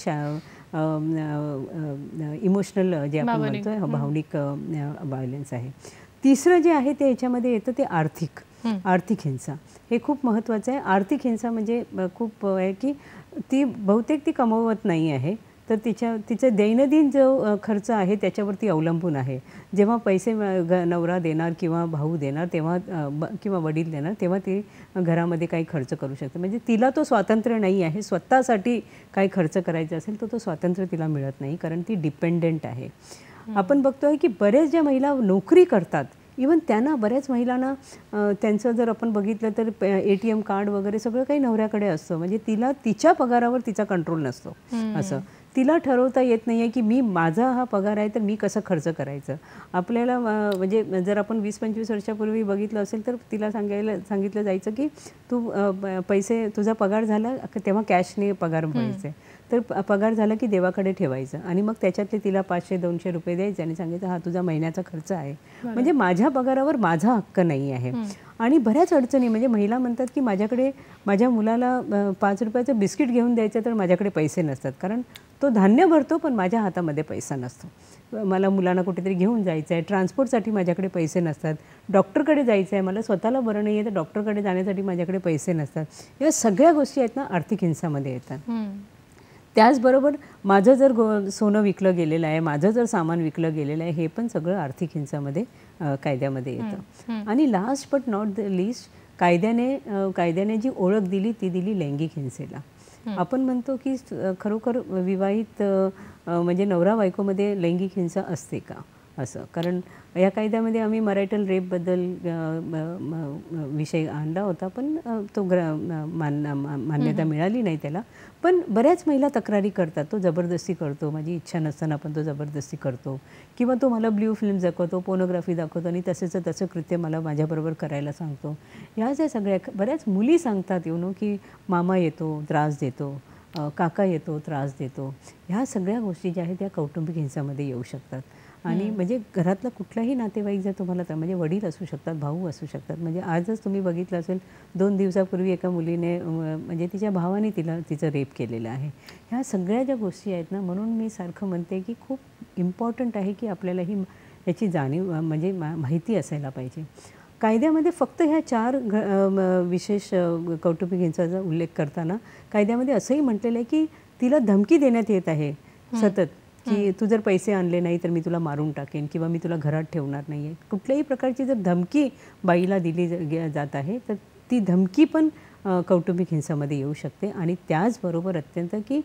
इमोशनल जे आपण म्हणतोय भावनिक व्हायलन्स आहे. तिसरं जे आहे ते याच्यामध्ये येतं ते आर्थिक हिंसा. हे खूप महत्त्वाचं आहे. आर्थिक हिंसा म्हणजे खूप आहे की ती बहुतेक ती कमवत नाही आहे, तर तिचं दैनंदिन जो खर्च आहे त्याच्यावरती अवलंबून आहे. जेव्हा पैसे नवरा देणार किंवा भाऊ देणार तेव्हा किंवा वडील देणार तेव्हा ती घरामध्ये काही खर्च करू शकते. म्हणजे तिला तो स्वातंत्र्य नाही आहे, स्वतःसाठी काही खर्च करायचा असेल तर तो स्वातंत्र्य तिला मिळत नाही कारण ती डिपेंडेंट आहे. आपण बघतोय की बरेच ज्या महिला नोकरी करतात इवन त्यांना बऱ्याच महिलांना त्यांचं जर आपण बघितलं तर ATM कार्ड वगैरे सगळं काही नवऱ्याकडे असतं, म्हणजे तिला तिच्या पगारावर तिचा कंट्रोल नसतो. असं तिला ठरवता येत नाही आहे की मी माझा हा पगार आहे तर मी कसं खर्च करायचं. आपल्याला म्हणजे जर आपण 20-25 वर्षापूर्वी बघितलं असेल तर तिला सांगितलं जायचं की तू पैसे तुझा पगार झाला तेव्हा कॅशने पगार व्हायचे, तर पगार झाला की देवाकडे ठेवायचं आणि मग त्याच्यातले तिला 500-200 रुपये द्यायचे आणि सांगायचं हा तुझा महिन्याचा खर्च आहे. म्हणजे माझ्या पगारावर माझा हक्क नाही आहे. आणि बऱ्याच अडचणी म्हणजे महिला म्हणतात की माझ्याकडे माझ्या मुलाला 5 रुपयाचं बिस्किट घेऊन द्यायचं तर माझ्याकडे पैसे नसतात, कारण तो धान्य भरतो पण माझ्या हातामध्ये पैसा नसतो. मला मुलांना कुठेतरी घेऊन जायचं आहे, ट्रान्सपोर्टसाठी माझ्याकडे पैसे नसतात, डॉक्टरकडे जायचं आहे, मला स्वतःला बरं नाही आहे तर डॉक्टरकडे जाण्यासाठी माझ्याकडे पैसे नसतात. या सगळ्या गोष्टी आहेत ना आर्थिक हिंसामध्ये येतात. त्याचबरोबर माझं जर सोनं विकलं गेलेलं आहे, माझं जर सामान विकलं गेलेलं आहे, हे पण सगळं आर्थिक हिंसामध्ये कायद्यामध्ये येतं. आणि last but not the list, कायद्याने जी ओळख दिली ती दिली लैंगिक हिंसेला. आपण म्हणतो की खरोखर विवाहित म्हणजे नवरा बायकोमध्ये लैंगिक हिंसा असते का असं, कारण या कायद्यामध्ये आम्ही मरायटल रेपबद्दल विषय आणला होता पण तो मान्यता मिळाली नाही त्याला. पण बऱ्याच महिला तक्रारी करतात, तो जबरदस्ती करतो, माझी इच्छा नसताना पण तो जबरदस्ती करतो, किंवा तो मला ब्ल्यू फिल्म दाखवतो, पोर्नोग्राफी दाखवतो आणि तसं कृत्य मला माझ्याबरोबर करायला सांगतो. ह्या ज्या सगळ्या बऱ्याच मुली सांगतात की मामा येतो त्रास देतो, काका येतो त्रास देतो. ह्या सगळ्या गोष्टी ज्या आहेत त्या कौटुंबिक हिंसामध्ये येऊ शकतात. आणि म्हणजे घरातला कुठलाही नातेवाईक जर तुम्हाला म्हणजे वडील असू शकतात, भाऊ असू शकतात. म्हणजे आजच तुम्ही बघितलं असेल 2 दिवसापूर्वी एका मुलीने म्हणजे तिच्या भावाने तिचं रेप केलेलं आहे. ह्या सगळ्या ज्या गोष्टी आहेत ना, म्हणून मी सारखं म्हणते की खूप इम्पॉर्टंट आहे की आपल्याला ह्याची जाणीव म्हणजे माहिती असायला पाहिजे. कायद्यामध्ये फक्त ह्या 4 विशेष कौटुंबिक हिंसाचा उल्लेख करताना कायद्यामध्ये असंही म्हटलेलं आहे की तिला धमकी देण्यात येत आहे सतत की तू जर पैसे आणले नाही तर मी तुला मारून टाकेन किंवा मी तुला घरात ठेवणार नाही आहे. कुठल्याही प्रकारची जर धमकी बाईला दिली जात आहे तर ती धमकी पण कौटुंबिक हिंसामध्ये येऊ शकते. आणि त्याचबरोबर अत्यंत की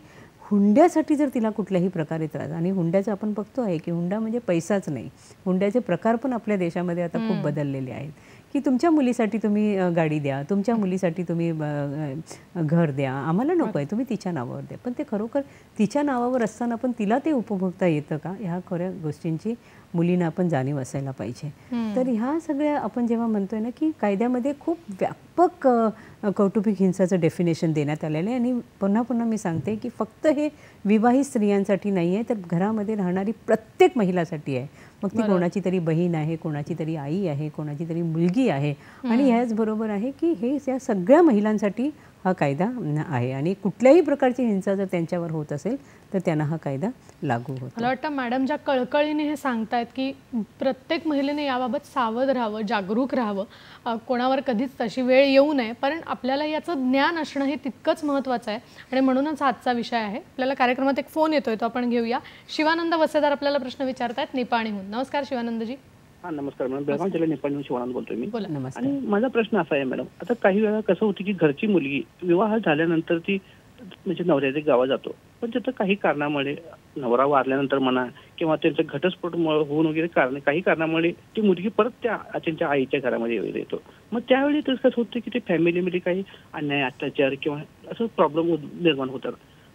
हुंड्यासाठी जर तिला कुठल्याही प्रकारे त्रास, आणि हुंड्याचं आपण बघतो आहे की हुंडा म्हणजे पैसाच नाही, हुंड्याचे प्रकार पण आपल्या देशामध्ये आता खूप बदललेले आहेत की तुमच्या मुलीसाठी तुम्ही गाडी द्या, तुमच्या मुलीसाठी तुम्ही घर द्या, आम्हाला नको आहे, तुम्ही तिच्या नावावर द्या. पण ते खरोखर तिच्या नावावर असताना पण तिला ते उपभोगता येतं का, ह्या खऱ्या गोष्टींची मुलींना आपण जाणीव असायला पाहिजे. तर ह्या सगळ्या आपण जेव्हा म्हणतोय ना की कायद्यामध्ये खूप व्यापक कौटुंबिक हिंसाचं डेफिनेशन देण्यात आलेलं आहे. आणि पुन्हा मी सांगते की फक्त हे विवाहित स्त्रियांसाठी नाही आहे, तर घरामध्ये राहणारी प्रत्येक महिलासाठी आहे. मग ती कोणाची तरी बहीण आहे, कोणाची तरी आई आहे, कोणाची तरी मुलगी आहे. आणि ह्याचबरोबर आहे की हे या सगळ्या महिलांसाठी हा कायदा आहे. आणि कुठल्याही प्रकारची हिंसा जर त्यांच्यावर होत असेल तर त्यांना हा कायदा लागू होतो. मला वाटतं मॅडम ज्या कळकळीने हे सांगतायत की प्रत्येक महिलेने याबाबत सावध राहावं, जागरूक राहावं, कोणावर कधीच तशी वेळ येऊ नये, पण आपल्याला याचं ज्ञान असणं हे तितकंच महत्त्वाचं आहे. आणि म्हणूनच आजचा विषय आहे. आपल्याला कार्यक्रमात एक फोन येतोय, तो आपण घेऊया. शिवानंद वसेदार आपल्याला प्रश्न विचारतायत निपाणीहून. नमस्कार शिवानंदजी. हां नमस्कार मॅडम, बेळगाव जिल्हा निपाणीहून शिवानंद बोलतोय मी. नमस्कार. आणि माझा प्रश्न असा आहे मॅडम, आता काही वेळा कसं होतं की घरची मुलगी विवाह झाल्यानंतर ती म्हणजे नवऱ्याच्या गावात जातो, पण तिथं काही कारणामुळे नवरा वारल्यानंतर म्हणा किंवा त्यांचं घटस्फोट होऊन वगैरे काही कारणामुळे ती मुलगी परत त्यांच्या आईच्या घरामध्ये येतो. मग त्यावेळी तर कसं होतं की ते फॅमिलीमध्ये काही अन्याय अत्याचार किंवा असं प्रॉब्लेम निर्माण होतात.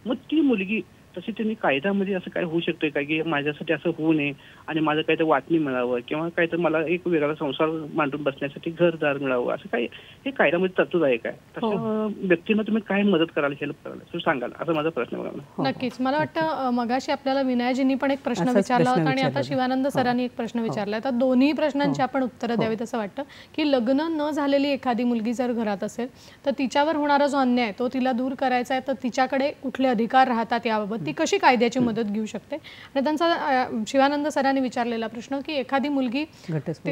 मग ती मुलगी तशी त्यांनी कायद्यामध्ये असं काय होऊ शकतंय का की माझ्यासाठी असं होऊ नये आणि माझं काहीतरी वाटणी मिळावं किंवा काहीतरी मला एक वेगळा संसार मांडून बसण्यासाठी घरदार मिळावं, असं काही हे कायद्यामध्ये तरतूद आहे काय? तशा व्यक्तींना तुम्ही काय मदत कराल, हेल्प कराल सांगाल, असं माझा प्रश्न बघा. नक्कीच. मला वाटतं मगाशी आपल्याला विनयाजींनी पण एक प्रश्न विचारला होता आणि आता शिवानंद सरांनी एक प्रश्न विचारला. तर दोन्ही प्रश्नांची आपण उत्तरं द्यावीत असं वाटतं की लग्न न झालेली एखादी मुलगी जर घरात असेल तर तिच्यावर होणारा जो अन्याय तो तिला दूर करायचा आहे, तर तिच्याकडे कुठले अधिकार राहतात याबाबत ती कशी कायद्याची मदत घेऊ शकते. आणि त्यांचा शिवानंद सरांनी विचारलेला प्रश्न की एखादी मुलगी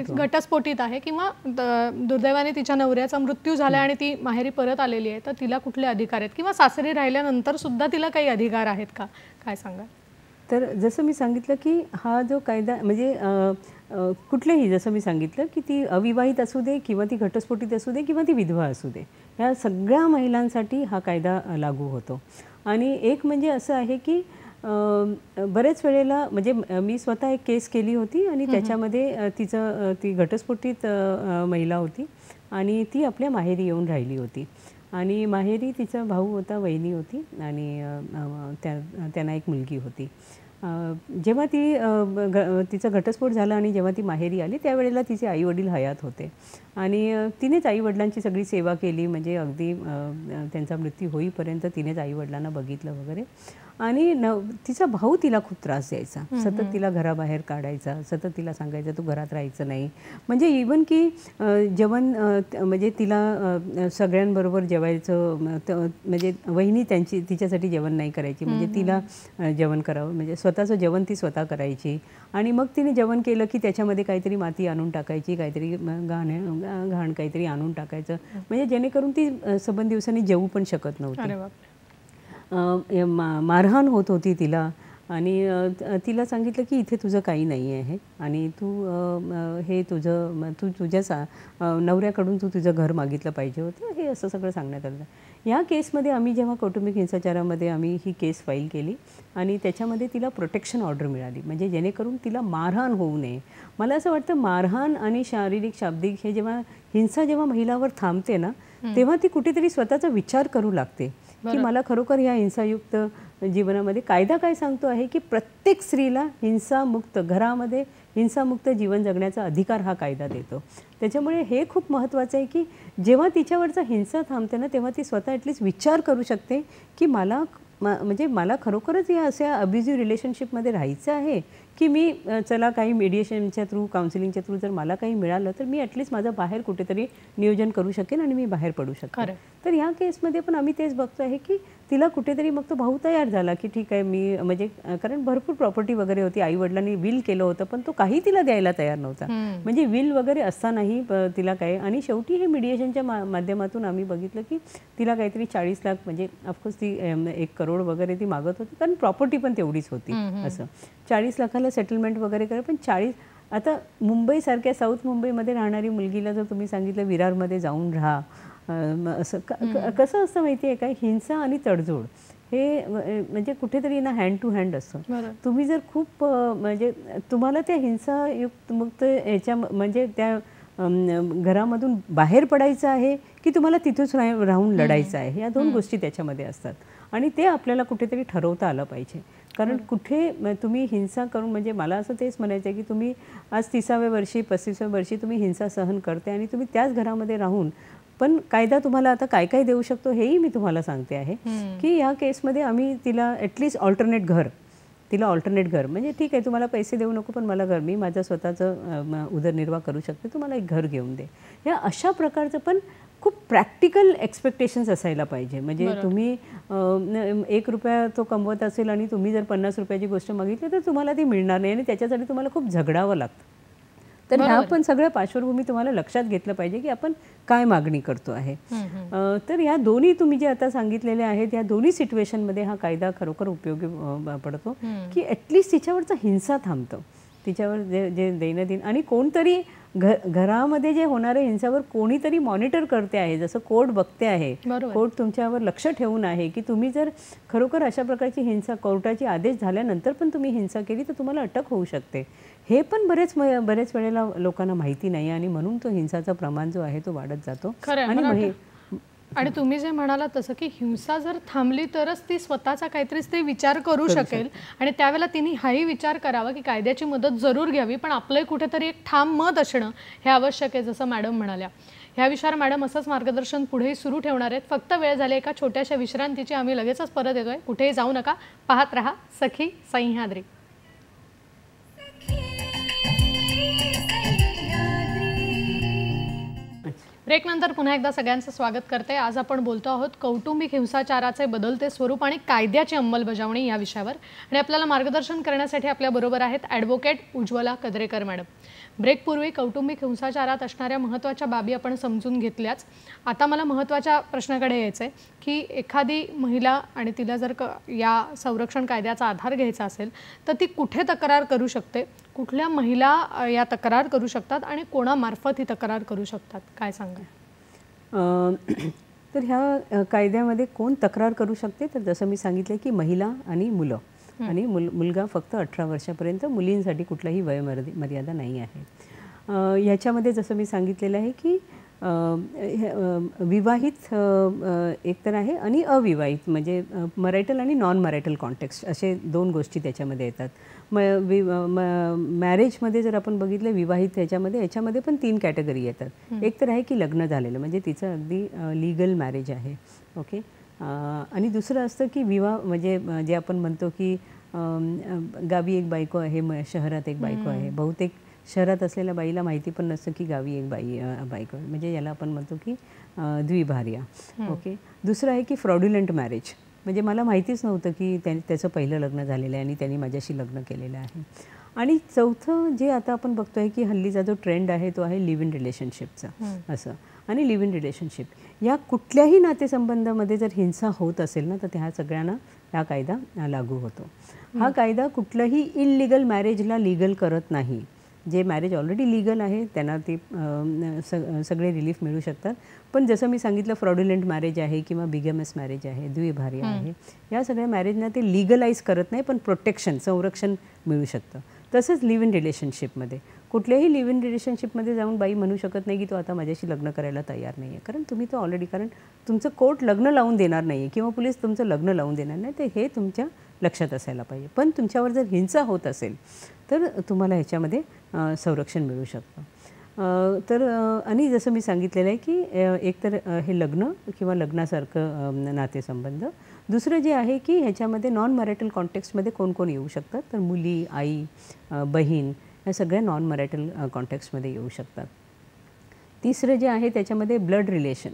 घटस्फोटीत आहे किंवा दुर्दैवाने तिच्या नवऱ्याचा मृत्यू झाला आणि ती माहेरी परत आलेली आहे, तर तिला कुठले अधिकार आहेत किंवा सासरी राहिल्यानंतर सुद्धा तिला काही अधिकार आहेत का, काय सांगा? तर जसं मी सांगितलं की हा जो कायदा म्हणजे कुठलेही, जसं मी सांगितलं की ती अविवाहित असू दे किंवा ती घटस्फोटीत असू दे किंवा ती विधवा असू दे, ह्या सगळ्या महिलांसाठी हा कायदा लागू होतो. आणि एक म्हणजे असं आहे की बरेच वेळेला म्हणजे मी स्वतः एक केस केली होती आणि त्याच्यामध्ये ती घटस्फोटीत महिला होती आणि ती आपल्या माहेरी येऊन राहिली होती. आणि माहेरी तिचा भाऊ होता, वहिनी होती आणि त्यांना एक मुलगी होती. जेव्हा तिचा घटस्फोट झाला आणि जेव्हा ती माहेरी आली त्यावेळेला तिचे आईवडील हयात होते आणि तिनेच आईवडिलांची सगळी सेवा केली. म्हणजे अगदी त्यांचा मृत्यू होईपर्यंत तिनेच आईवडिलांना बघितलं वगैरे. आणि तिचा भाऊ तिला खूप त्रास द्यायचा, सतत तिला घराबाहेर काढायचा, सतत तिला सांगायचं तू घरात राहायचं नाही. म्हणजे इवन की जेवण म्हणजे तिला सगळ्यांबरोबर जेवायचं, म्हणजे वहिनी तिच्यासाठी जेवण नाही करायची, म्हणजे तिला जेवण करावं, म्हणजे स्वतःचं जेवण ती स्वतः करायची. आणि मग तिने जेवण केलं की त्याच्यामध्ये काहीतरी माती आणून टाकायची, काहीतरी घाण काहीतरी आणून टाकायचं, म्हणजे जेणेकरून ती सबंध दिवसांनी जेवू पण शकत नव्हती. मारहाण होत होती तिला. आणि तिला सांगितलं की इथे तुझं काही नाही आहे आणि तू हे तुझ्या नवऱ्याकडून तुझं घर मागितलं पाहिजे होतं, हे असं सगळं सांगण्यात आलं. ह्या केसमध्ये आम्ही जेव्हा कौटुंबिक हिंसाचारामध्ये आम्ही ही केस फाईल केली आणि त्याच्यामध्ये तिला प्रोटेक्शन ऑर्डर मिळाली, म्हणजे जेणेकरून तिला मारहाण होऊ नये. मला असं वाटतं मारहाण आणि शारीरिक शाब्दिक हे जेव्हा महिलावर थांबते ना, तेव्हा ती कुठेतरी स्वतःचा विचार करू लागते की मला खरोखर ह्या हिंसायुक्त जीवनामध्ये कायदा काय सांगतो आहे की प्रत्येक स्त्रीला हिंसामुक्त घरामध्ये हिंसामुक्त जीवन जगण्याचा अधिकार हा कायदा देतो. त्याच्यामुळे हे खूप महत्त्वाचं आहे की जेव्हा तिच्यावरचा हिंसा थांबते ना, तेव्हा ती स्वतः ॲटलिस्ट विचार करू शकते की मला खरोखरच या अशा अब्युझिव्ह रिलेशनशिपमध्ये राहायचं आहे की मी चला काही मेडिएशनच्या थ्रू, काउन्सिलिंगच्या थ्रू जर मला काही मिळालं तर मी ॲटलिस्ट माझं बाहेर कुठेतरी नियोजन करू शकेन आणि मी बाहेर पडू शकेन. तर ह्या केसमध्ये पण आम्ही तेच बघतो आहे की तिला कुठेतरी मग तो भाऊ तयार झाला की ठीक आहे मी म्हणजे कारण भरपूर प्रॉपर्टी वगैरे होती, आईवडिलांनी विल केलं होतं पण तो काही तिला द्यायला तयार नव्हता. म्हणजे विल वगैरे असतानाही तिला काय. आणि शेवटी हे मिडिएशनच्या माध्यमातून आम्ही बघितलं की तिला काहीतरी 40 लाख म्हणजे ऑफकोर्स ती 1 करोड वगैरे ती मागत होती कारण प्रॉपर्टी पण तेवढीच होती. असं 40 लाखाला सेटलमेंट वगैरे करे. पण 40 आता मुंबईसारख्या साऊथ मुंबईमध्ये राहणारी मुलगीला जर तुम्ही सांगितलं विरारमध्ये जाऊन राहा, असं कसं असतं माहिती आहे का, हिंसा आणि तडजोड हे म्हणजे कुठेतरी ना हँड टू हँड असतं. तुम्ही जर खूप म्हणजे तुम्हाला त्या हिंसायुक्त मुक्त याच्या म्हणजे त्या घरामधून बाहेर पडायचं आहे की तुम्हाला तिथेच राहून लढायचं आहे, या 2 गोष्टी त्याच्यामध्ये असतात. आणि ते आपल्याला कुठेतरी ठरवता आलं पाहिजे. कारण कुठे तुम्ही हिंसा करून म्हणजे मला असं तेच म्हणायचं आहे की तुम्ही आज 30व्या वर्षी 35व्या वर्षी तुम्ही हिंसा सहन करते आणि तुम्ही त्याच घरामध्ये राहून पण कायदा तुम्हाला आता काय काय देऊ शकतो हेही मी तुम्हाला सांगते आहे की या केसमध्ये आम्ही तिला ॲटलिस्ट ऑल्टरनेट घर म्हणजे ठीक आहे तुम्हाला पैसे देऊ नको पण मला घर, मी माझं स्वतःचं उदरनिर्वाह करू शकते, तुम्हाला एक घर घेऊन दे. या अशा प्रकारचं पण खूप प्रॅक्टिकल एक्सपेक्टेशन्स असायला पाहिजे. म्हणजे तुम्ही 1 रुपया तो कमवत असेल आणि तुम्ही जर 50 रुपयाची गोष्ट मागितली तर तुम्हाला ती मिळणार नाही आणि त्याच्यासाठी तुम्हाला खूप झगडावं लागतं. तर ह्या पण सगळ्या पार्श्वभूमी तुम्हाला लक्षात घेतलं पाहिजे की आपण काय मागणी करतो आहे. तर ह्या दोन्ही तुम्ही जे आता सांगितलेले आहेत या दोन्ही सिच्युएशनमध्ये हा कायदा खरोखर उपयोगी पडतो की ॲटलिस्ट तिच्यावरचा हिंसा थांबतो, तिच्यावर जे दैनंदिन आणि कोणतरी घरामध्ये जे होणाऱ्या हिंसावर कोणीतरी मॉनिटर करते आहे, जसं कोर्ट बघते आहे, कोर्ट तुमच्यावर लक्ष ठेवून आहे की तुम्ही जर खरोखर अशा प्रकारची हिंसा कोर्टाचे आदेश झाल्यानंतर पण तुम्ही हिंसा केली तर तुम्हाला अटक होऊ शकते. हे पण बरेच वेळेला लोकांना माहिती नाही आणि म्हणून तो हिंसाचा प्रमाण जो आहे तो वाढत जातो. आणि तुम्ही जे म्हणालात तसं की हिंसा जर थांबली तरच ती स्वतःचा काहीतरीच ते विचार करू शकेल आणि त्यावेळेला तिने हाही विचार करावा की कायद्याची मदत जरूर घ्यावी पण आपलंही कुठेतरी एक ठाम मत असणं हे आवश्यक आहे, जसं मॅडम म्हणाल्या. ह्या विषयावर मॅडम असंच मार्गदर्शन पुढेही सुरू ठेवणार आहेत. फक्त वेळ झाली एका छोट्याशा विश्रांतीची, आम्ही लगेचच परत येतोय. कुठेही जाऊ नका, पाहत रहा सखी सह्याद्री. ब्रेकनंतर पुन्हा एकदा सगळ्यांचं स्वागत करते. आज आपण बोलतो आहोत कौटुंबिक हिंसाचाराचे बदलते स्वरूप आणि कायद्याची अंमलबजावणी या विषयावर. आणि आपल्याला मार्गदर्शन करण्यासाठी आपल्याबरोबर आहेत ॲडव्होकेट उज्ज्वला कद्रेकर मॅडम. ब्रेकपूर्वी कौटुंबिक हिंसाचारात असणाऱ्या महत्त्वाच्या बाबी आपण समजून घेतल्याच. आता मला महत्त्वाच्या प्रश्नाकडे यायचं आहे की एखादी महिला आणि तिला जर या संरक्षण कायद्याचा आधार घ्यायचा असेल तर ती कुठे तक्रार करू शकते, कुठल्या महिला या तक्रार करू शकतात आणि कोणामार्फत ही तक्रार करू शकतात, काय सांगा? तर ह्या कायद्यामध्ये कोण तक्रार करू शकते तर जसं मी सांगितलं की महिला आणि मुलं आणि मुलगा फक्त 18 वर्षापर्यंत, मुलींसाठी कुठलाही वयोमर्यादा नाही आहे. ह्याच्यामध्ये जसं मी सांगितलेलं आहे की विवाहित एक तर आहे आणि अविवाहित, म्हणजे मरायटल आणि नॉन मरायटल कॉन्टेक्स्ट असे 2 गोष्टी त्याच्यामध्ये येतात. मॅरेजमध्ये जर आपण बघितलं विवाहित याच्यामध्ये पण 3 कॅटेगरी येतात. एक तर आहे की लग्न झालेलं, म्हणजे तिचं अगदी लीगल मॅरेज आहे, ओके. आणि दुसरं असतं की विवाह, म्हणजे जे आपण म्हणतो की गावी एक बायको आहे, शहरात एक बायको आहे. बहुतेक शहरात असलेल्या बाईला माहिती पण नसतं की गावी एक बायको आहे, म्हणजे याला आपण म्हणतो की द्विभार्या, ओके. दुसरं आहे की फ्रॉड्युलंट मॅरेज, म्हणजे मला माहितीच नव्हतं की त्याचं पहिलं लग्न झालेलं आहे आणि त्यांनी माझ्याशी लग्न केलेलं आहे. आणि चौथं जे आता आपण बघतो आहे की हल्लीचा जो ट्रेंड आहे तो आहे लिव्ह इन रिलेशनशिपचा, असं. आणि लिव्ह इन रिलेशनशिप या कुठल्याही नातेसंबंधामध्ये जर हिंसा होत असेल ना, तर त्या सगळ्यांना हा कायदा लागू होतो. हा कायदा कुठलंही इल्लीगल मॅरेजला लीगल करत नाही. जे मॅरेज ऑलरेडी लीगल आहे त्यांना ते सगळे रिलीफ मिळू शकतात. पण जसं मी सांगितलं, फ्रॉड्युलंट मॅरेज आहे किंवा बिगॅमस मॅरेज आहे, द्विभार्या आहे, या सगळ्या मॅरेजना ते लीगलाइज करत नाही, पण प्रोटेक्शन, संरक्षण मिळू शकतं. तसंच लिव्ह इन रिलेशनशिपमध्ये, कुठल्याही लिव्ह इन रिलेशनशिपमध्ये जाऊन बाई म्हणू शकत नाही की तो आता माझ्याशी लग्न करायला तयार नाही आहे, कारण तुम्ही तो ऑलरेडी, कारण तुमचं कोर्ट लग्न लावून देणार नाही आहे किंवा पोलीस तुमचं लग्न लावून देणार नाही, ते हे तुमच्या लक्षात असायला पाहिजे. पण तुमच्यावर जर हिंसा होत असेल तर तुम्हाला ह्याच्यामध्ये संरक्षण मिळू शकतं. तर आणि जसं मी सांगितलेलं आहे की एकतर हे लग्न किंवा लग्नासारखं नातेसंबंध. दुसरं जे आहे की ह्याच्यामध्ये नॉन मॅरिटल कॉन्टेक्स्टमध्ये कोण कोण येऊ शकतात, तर मुली, आई, बहीण, या सगळ्या नॉन मॅरिटल कॉन्टेक्स्टमध्ये येऊ शकतात. तिसरं जे आहे त्याच्यामध्ये ब्लड रिलेशन.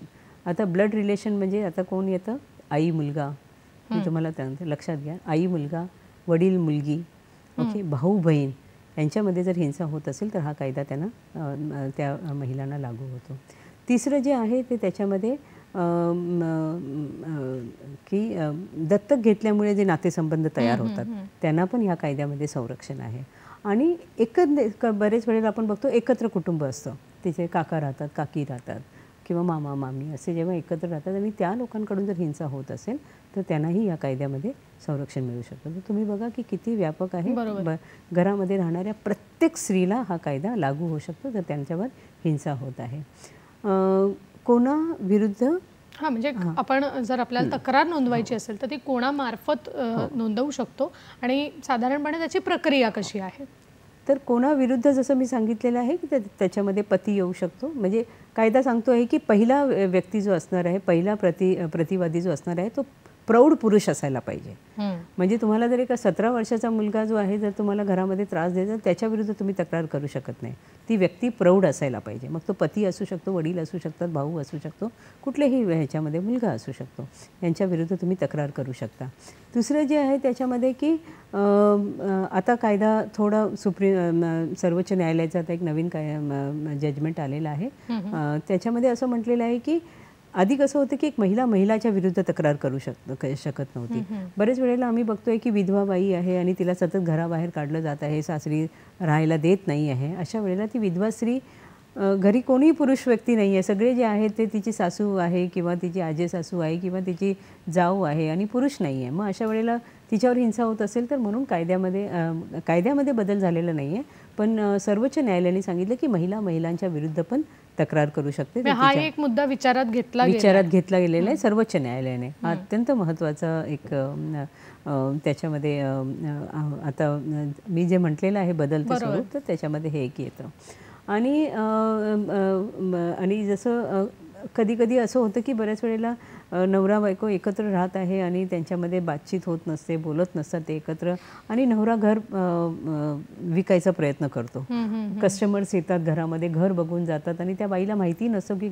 आता ब्लड रिलेशन म्हणजे आता कोण येतं, आई मुलगा, मी तुम्हाला सांगते, लक्षात घ्या, आई मुलगा, वडील मुलगी, ओके, भाऊ बहीण यांच्यामध्ये जर हिंसा होत असेल तर हा कायदा त्यांना, त्या महिलांना लागू होतो. तिसरं जे आहे ते त्याच्यामध्ये की दत्तक घेतल्यामुळे जे नातेसंबंध तयार होतात त्यांना पण ह्या कायद्यामध्ये संरक्षण आहे. आणि बरेच वेळेला आपण बघतो एकत्र कुटुंब असतं, तिचे काका राहतात, काकी राहतात किंवा मामा मामी असे जेव्हा एकत्र राहतात आणि त्या लोकांकडून जर हिंसा होत असेल तर त्यांनाही या कायद्यामध्ये संरक्षण मिळू शकतं. तर तुम्ही बघा की किती व्यापक आहे. घरामध्ये राहणाऱ्या प्रत्येक स्त्रीला हा कायदा लागू होऊ शकतो जर त्यांच्यावर हिंसा होत आहे. कोणाविरुद्ध, हां, म्हणजे आपण जर आपल्याला तक्रार नोंदवायची असेल तर ती कोणामार्फत नोंदवू शकतो आणि साधारणपणे त्याची प्रक्रिया कशी आहे? तर कोणाविरुद्ध जसं मी सांगितलेलं आहे की त्याच्यामध्ये पती येऊ शकतो. म्हणजे कायदा सांगतो आहे की पहिला व्यक्ती जो असणार आहे, पहिला प्रतिवादी जो असणार आहे तो प्रौढ पुरुष असायला पाहिजे. म्हणजे तुम्हाला जर एका 17 वर्षाचा मुलगा जो आहे जर तुम्हाला घरामध्ये त्रास द्यायचा त्याच्याविरुद्ध तुम्ही तक्रार करू शकत नाही. ती व्यक्ती प्रौढ असायला पाहिजे. मग तो पती असू शकतो, वडील असू शकतात, भाऊ असू शकतो, कुठल्याही ह्याच्यामध्ये मुलगा असू शकतो, यांच्याविरुद्ध तुम्ही तक्रार करू शकता. दुसरं जे आहे त्याच्यामध्ये की आता कायदा थोडा सर्वोच्च न्यायालयाचा आता एक नवीन जजमेंट आलेला आहे. त्याच्यामध्ये असं म्हटलेलं आहे की आधी कसं होतं की एक महिलाच्या विरुद्ध तक्रार करू शकत नव्हती. बरेच वेळेला आम्ही बघतोय की विधवा बाई आहे आणि तिला सतत घराबाहेर काढलं जात आहे, सासरी राहायला देत नाही आहे. अशा वेळेला ती विधवा स्त्री, घरी कोणीही पुरुष व्यक्ती नाही आहे, सगळे जे आहेत ते तिची सासू आहे किंवा तिची आजे सासू आहे किंवा तिची जाऊ आहे आणि पुरुष नाही आहे. मग अशा वेळेला तिच्यावर हिंसा होत असेल तर म्हणून कायद्यामध्ये बदल झालेला नाही आहे, पण सर्वोच्च न्यायालयाने सांगितलं की महिलांच्या विरुद्ध पण तक्रार करू शकते. हा एक मुद्दा विचारात घेतला गेलेला आहे सर्वोच्च न्यायालयाने. हा अत्यंत महत्त्वाचा एक त्याच्यामध्ये आता मी जे म्हटलेलं आहे बदलते स्वरूप, तर त्याच्यामध्ये हे एक येतं. आणि जसं कधी असं होतं की बऱ्याच वेळेला नवरा बायको एकत्र राहत आहे आणि त्यांच्यामध्ये बातचीत होत नसते, बोलत नसतात ते एकत्र, आणि नवरा घर विकायचा प्रयत्न करतो. कस्टमर्स येतात घरामध्ये, घर बघून जातात आणि त्या बाईला माहिती नसतं की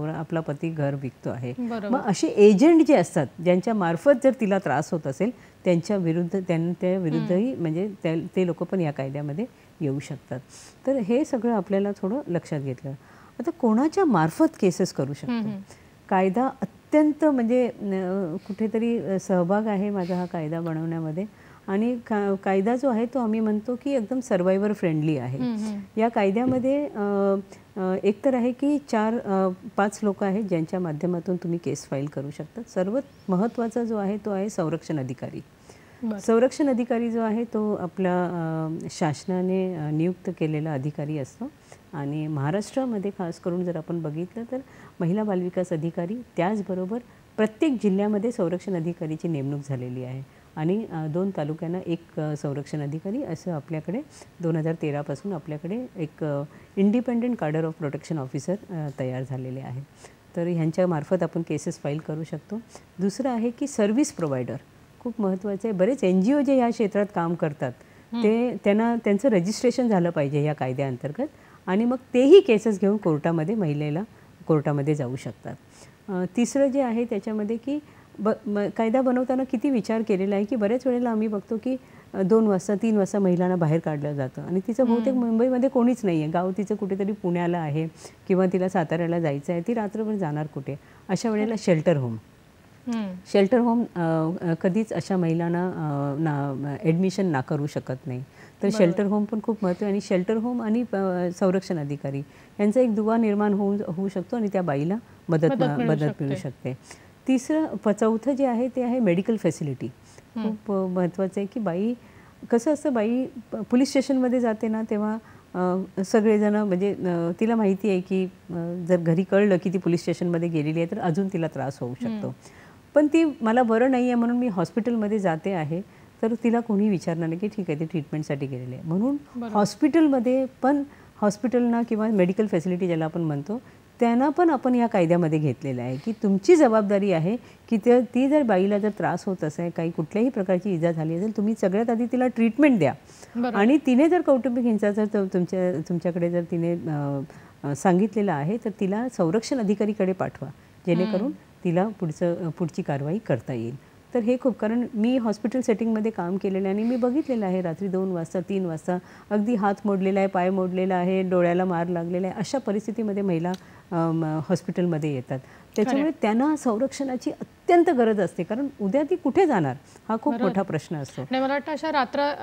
आपला पती घर विकतो आहे. मग असे एजंट जे असतात ज्यांच्या मार्फत जर तिला त्रास होत असेल त्या विरुद्धही म्हणजे ते लोक पण या कायद्यामध्ये येऊ शकतात. तर हे सगळं आपल्याला थोडं लक्षात घेतलं. आता कोणाच्या मार्फत केसेस करू शकतो कायदा अत्यंत म्हणजे कुठेतरी सहभाग आहे माझा हा कायदा बनवण्यामध्ये. आणि कायदा जो आहे तो आम्ही म्हणतो की एकदम सर्वायव्हर फ्रेंडली आहे. या कायद्यामध्ये एक तर आहे की 4-5 लोक आहेत ज्यांच्या माध्यमातून तुम्ही केस फाईल करू शकता. सर्वात महत्त्वाचा जो आहे तो आहे संरक्षण अधिकारी. संरक्षण अधिकारी जो आहे तो आपल्या शासनाने नियुक्त केलेला अधिकारी असतो आणि महाराष्ट्रामध्ये खास करून जर आपण बघितलं तर महिला बालविकास अधिकारी, त्याचबरोबर प्रत्येक जिल्ह्यामध्ये संरक्षण अधिकारीची नेमणूक झालेली आहे आणि 2 तालुक्यांना 1 संरक्षण अधिकारी असं आपल्याकडे 2013 पासून आपल्याकडे एक इंडिपेंडेंट कार्डर ऑफ प्रोटेक्शन ऑफिसर तयार झालेले आहे. तर ह्यांच्यामार्फत आपण केसेस फाईल करू शकतो. दुसरं आहे की सर्व्हिस प्रोव्हायडर खूप महत्त्वाचं आहे. बरेच NGO जे या क्षेत्रात काम करतात त्यांचं रजिस्ट्रेशन झालं पाहिजे या कायद्याअंतर्गत आणि मग तेही केसेस घेऊन महिलेला कोर्टामध्ये जाऊ शकतात. तिसरं जे आहे त्याच्यामध्ये की कायदा बनवताना किती विचार केलेला आहे की बऱ्याच वेळेला आम्ही बघतो की 2 वाजता 3 वाजता महिलांना बाहेर काढलं जातं आणि तिचं बहुतेक मुंबईमध्ये कोणीच नाही आहे, गाव तिचं कुठेतरी पुण्याला आहे किंवा तिला साताऱ्याला जायचं आहे, ती रात्रभर जाणार कुठे. अशा वेळेला शेल्टर होम कधीच अशा महिलांना ॲडमिशन नाकारू शकत नाही. तर शेल्टर होम पण खूप महत्त्व आहे आणि शेल्टर होम आणि संरक्षण अधिकारी यांचा एक दुवा निर्माण होऊ शकतो आणि त्या बाईला मदत मिळू शकते. चौथं जे आहे ते आहे मेडिकल फॅसिलिटी. खूप महत्त्वाचं आहे की बाई कसं असतं, बाई पोलीस स्टेशनमध्ये जाते ना तेव्हा सगळेजण म्हणजे तिला माहिती आहे की जर घरी कळलं की ती पोलीस स्टेशनमध्ये गेलेली आहे तर अजून तिला त्रास होऊ शकतो. पण ती मला बरं नाही आहे म्हणून मी हॉस्पिटलमध्ये जाते आहे तर तिला कोणी विचारणार नाही की ठीक आहे ती ट्रीटमेंटसाठी गेलेली आहे. म्हणून हॉस्पिटलमध्ये पण हॉस्पिटलना किंवा मेडिकल फॅसिलिटी ज्याला आपण म्हणतो त्यांना पण आपण या कायद्यामध्ये घेतलेलं आहे की तुमची जबाबदारी आहे की ती जर बाईला जर त्रास होत असेल, काही कुठल्याही प्रकारची इजा झाली असेल, तुम्ही सगळ्यात आधी तिला ट्रीटमेंट द्या आणि तिने जर कौटुंबिक हिंसाचार तुमच्याकडे जर तिने सांगितलेलं आहे तर तिला संरक्षण अधिकारीकडे पाठवा जेणेकरून तिला पुढची कारवाई करता येईल. तर हे खूप, कारण मी हॉस्पिटल सेटिंगमध्ये काम केलेलं आहे आणि मी बघितलेलं आहे रात्री 2 वाजता 3 वाजता अगदी हात मोडलेला आहे, पाय मोडलेला आहे, डोळ्याला मार लागलेला आहे, अशा परिस्थितीमध्ये महिला हॉस्पिटलमध्ये येतात. त्याच्यामुळे त्यांना संरक्षणाची अत्यंत गरज असते कारण उद्या ती कुठे जाणार हा खूप मोठा प्रश्न असतो. मला वाटतं अशा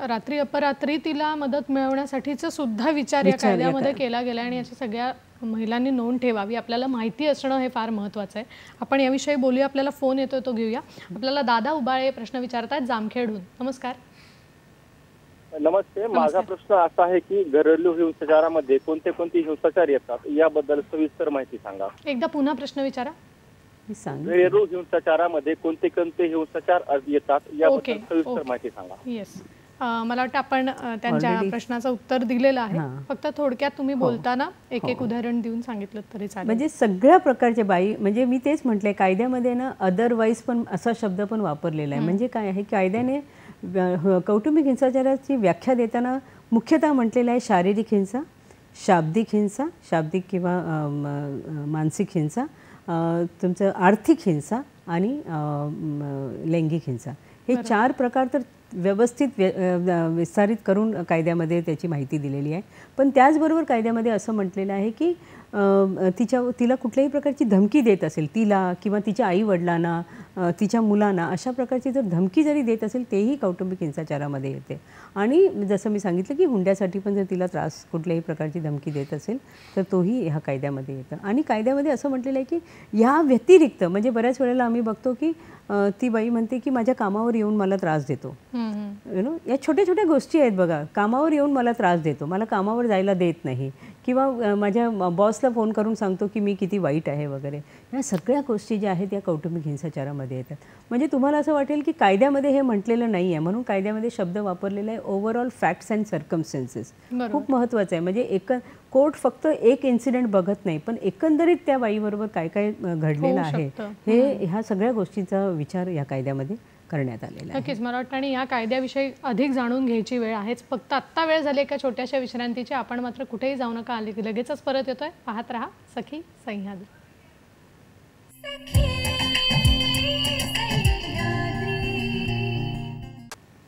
रात्री अपरात्री तिला मदत मिळवण्यासाठीचा सुद्धा विचार या कायद्यामध्ये केला गेला आणि अशा सगळ्या महिलांनी नोंद ठेवावी. आपल्याला माहिती असणं हे फार महत्त्वाचं आहे. आपण याविषयी बोलूया. आपल्याला फोन येतोय तो घेऊया. आपल्याला दादा उबाळे प्रश्न विचारतात जामखेडहून. नमस्कार. नमस्ते. माझा प्रश्न असा आहे की घरेलू हिंसाचारामध्ये कोणते हिंसाचार येतात याबद्दल सविस्तर माहिती सांगा. एकदा पुन्हा प्रश्न विचारा. घरेलू हिंसाचारामध्ये कोणते हिंसाचार येतात याबद्दल सविस्तर माहिती सांगा. येस, मला वाटतं आपण त्यांच्या प्रश्नाचं उत्तर दिलेलं आहे. फक्त थोडक्यात तुम्ही बोलताना एक उदाहरण देऊन सांगितलं तरी चालेल. म्हणजे सगळ्या प्रकारचे बाई, म्हणजे मी तेच म्हटलंय कायद्यामध्ये ना अदरवाईज पण असा शब्द पण वापरलेला आहे. म्हणजे काय आहे, कायद्याने कौटुंबिक हिंसाचाराची व्याख्या देताना मुख्यतः म्हटलेलं आहे शारीरिक हिंसा, शाब्दिक किंवा मानसिक हिंसा, तुमचं आर्थिक हिंसा आणि लैंगिक हिंसा, हे 4 प्रकार तर व्यवस्थित विस्तारित करून कायद्यामध्ये त्याची माहिती दिलेली आहे. पण त्याचबरोबर कायद्यामध्ये असं म्हटलेलं आहे की तिला कुठल्याही प्रकारची धमकी देत असेल, तिला किंवा तिच्या आईवडिलांना, तिच्या मुलांना, अशा प्रकारची जर धमकी जरी देत असेल तेही कौटुंबिक हिंसाचारामध्ये येते. आणि जसं मी सांगितलं की हुंड्यासाठी पण जर तिला कुठल्याही प्रकारची धमकी देत असेल तर तोही ह्या कायद्यामध्ये येतं. आणि कायद्यामध्ये असं म्हटलेलं आहे की ह्या व्यतिरिक्त, म्हणजे बऱ्याच वेळेला आम्ही बघतो की ती बाई म्हणते की माझ्या कामावर येऊन मला त्रास देतो. या छोट्या छोट्या गोष्टी आहेत बघा. कामावर येऊन मला त्रास देतो, मला कामावर जायला देत नाही, किंवा माझ्या बॉसला फोन करून सांगतो की मी किती वाईट आहे वगैरे. ह्या सगळ्या गोष्टी ज्या आहेत त्या कौटुंबिक हिंसाचारामध्ये येतात. म्हणजे तुम्हाला असं वाटेल की कायद्यामध्ये हे म्हटलेलं नाही आहे म्हणून कायद्यामध्ये शब्द वापरलेला आहे ओव्हरऑल फॅक्ट्स अँड सर्कमस्टन्सेस. खूप महत्त्वाचं आहे. म्हणजे कोर्ट फक्त एक इन्सिडेंट बघत नाही, पण एकंदरीत त्या बाईबरोबर काय काय घडलेलं आहे ह्या सगळ्या गोष्टींचा विचार या कायद्यामध्ये करण्यात आलेला आहे. नक्कीच. मला वाटतं आणि या कायद्याविषयी अधिक जाणून घ्यायची वेळ आहेच. फक्त आत्ता वेळ झाली एका छोट्याशा विश्रांतीची. आपण मात्र कुठेही जाऊ नका, लगेचच परत येतोय. पाहत रहा सखी सह्याद्री.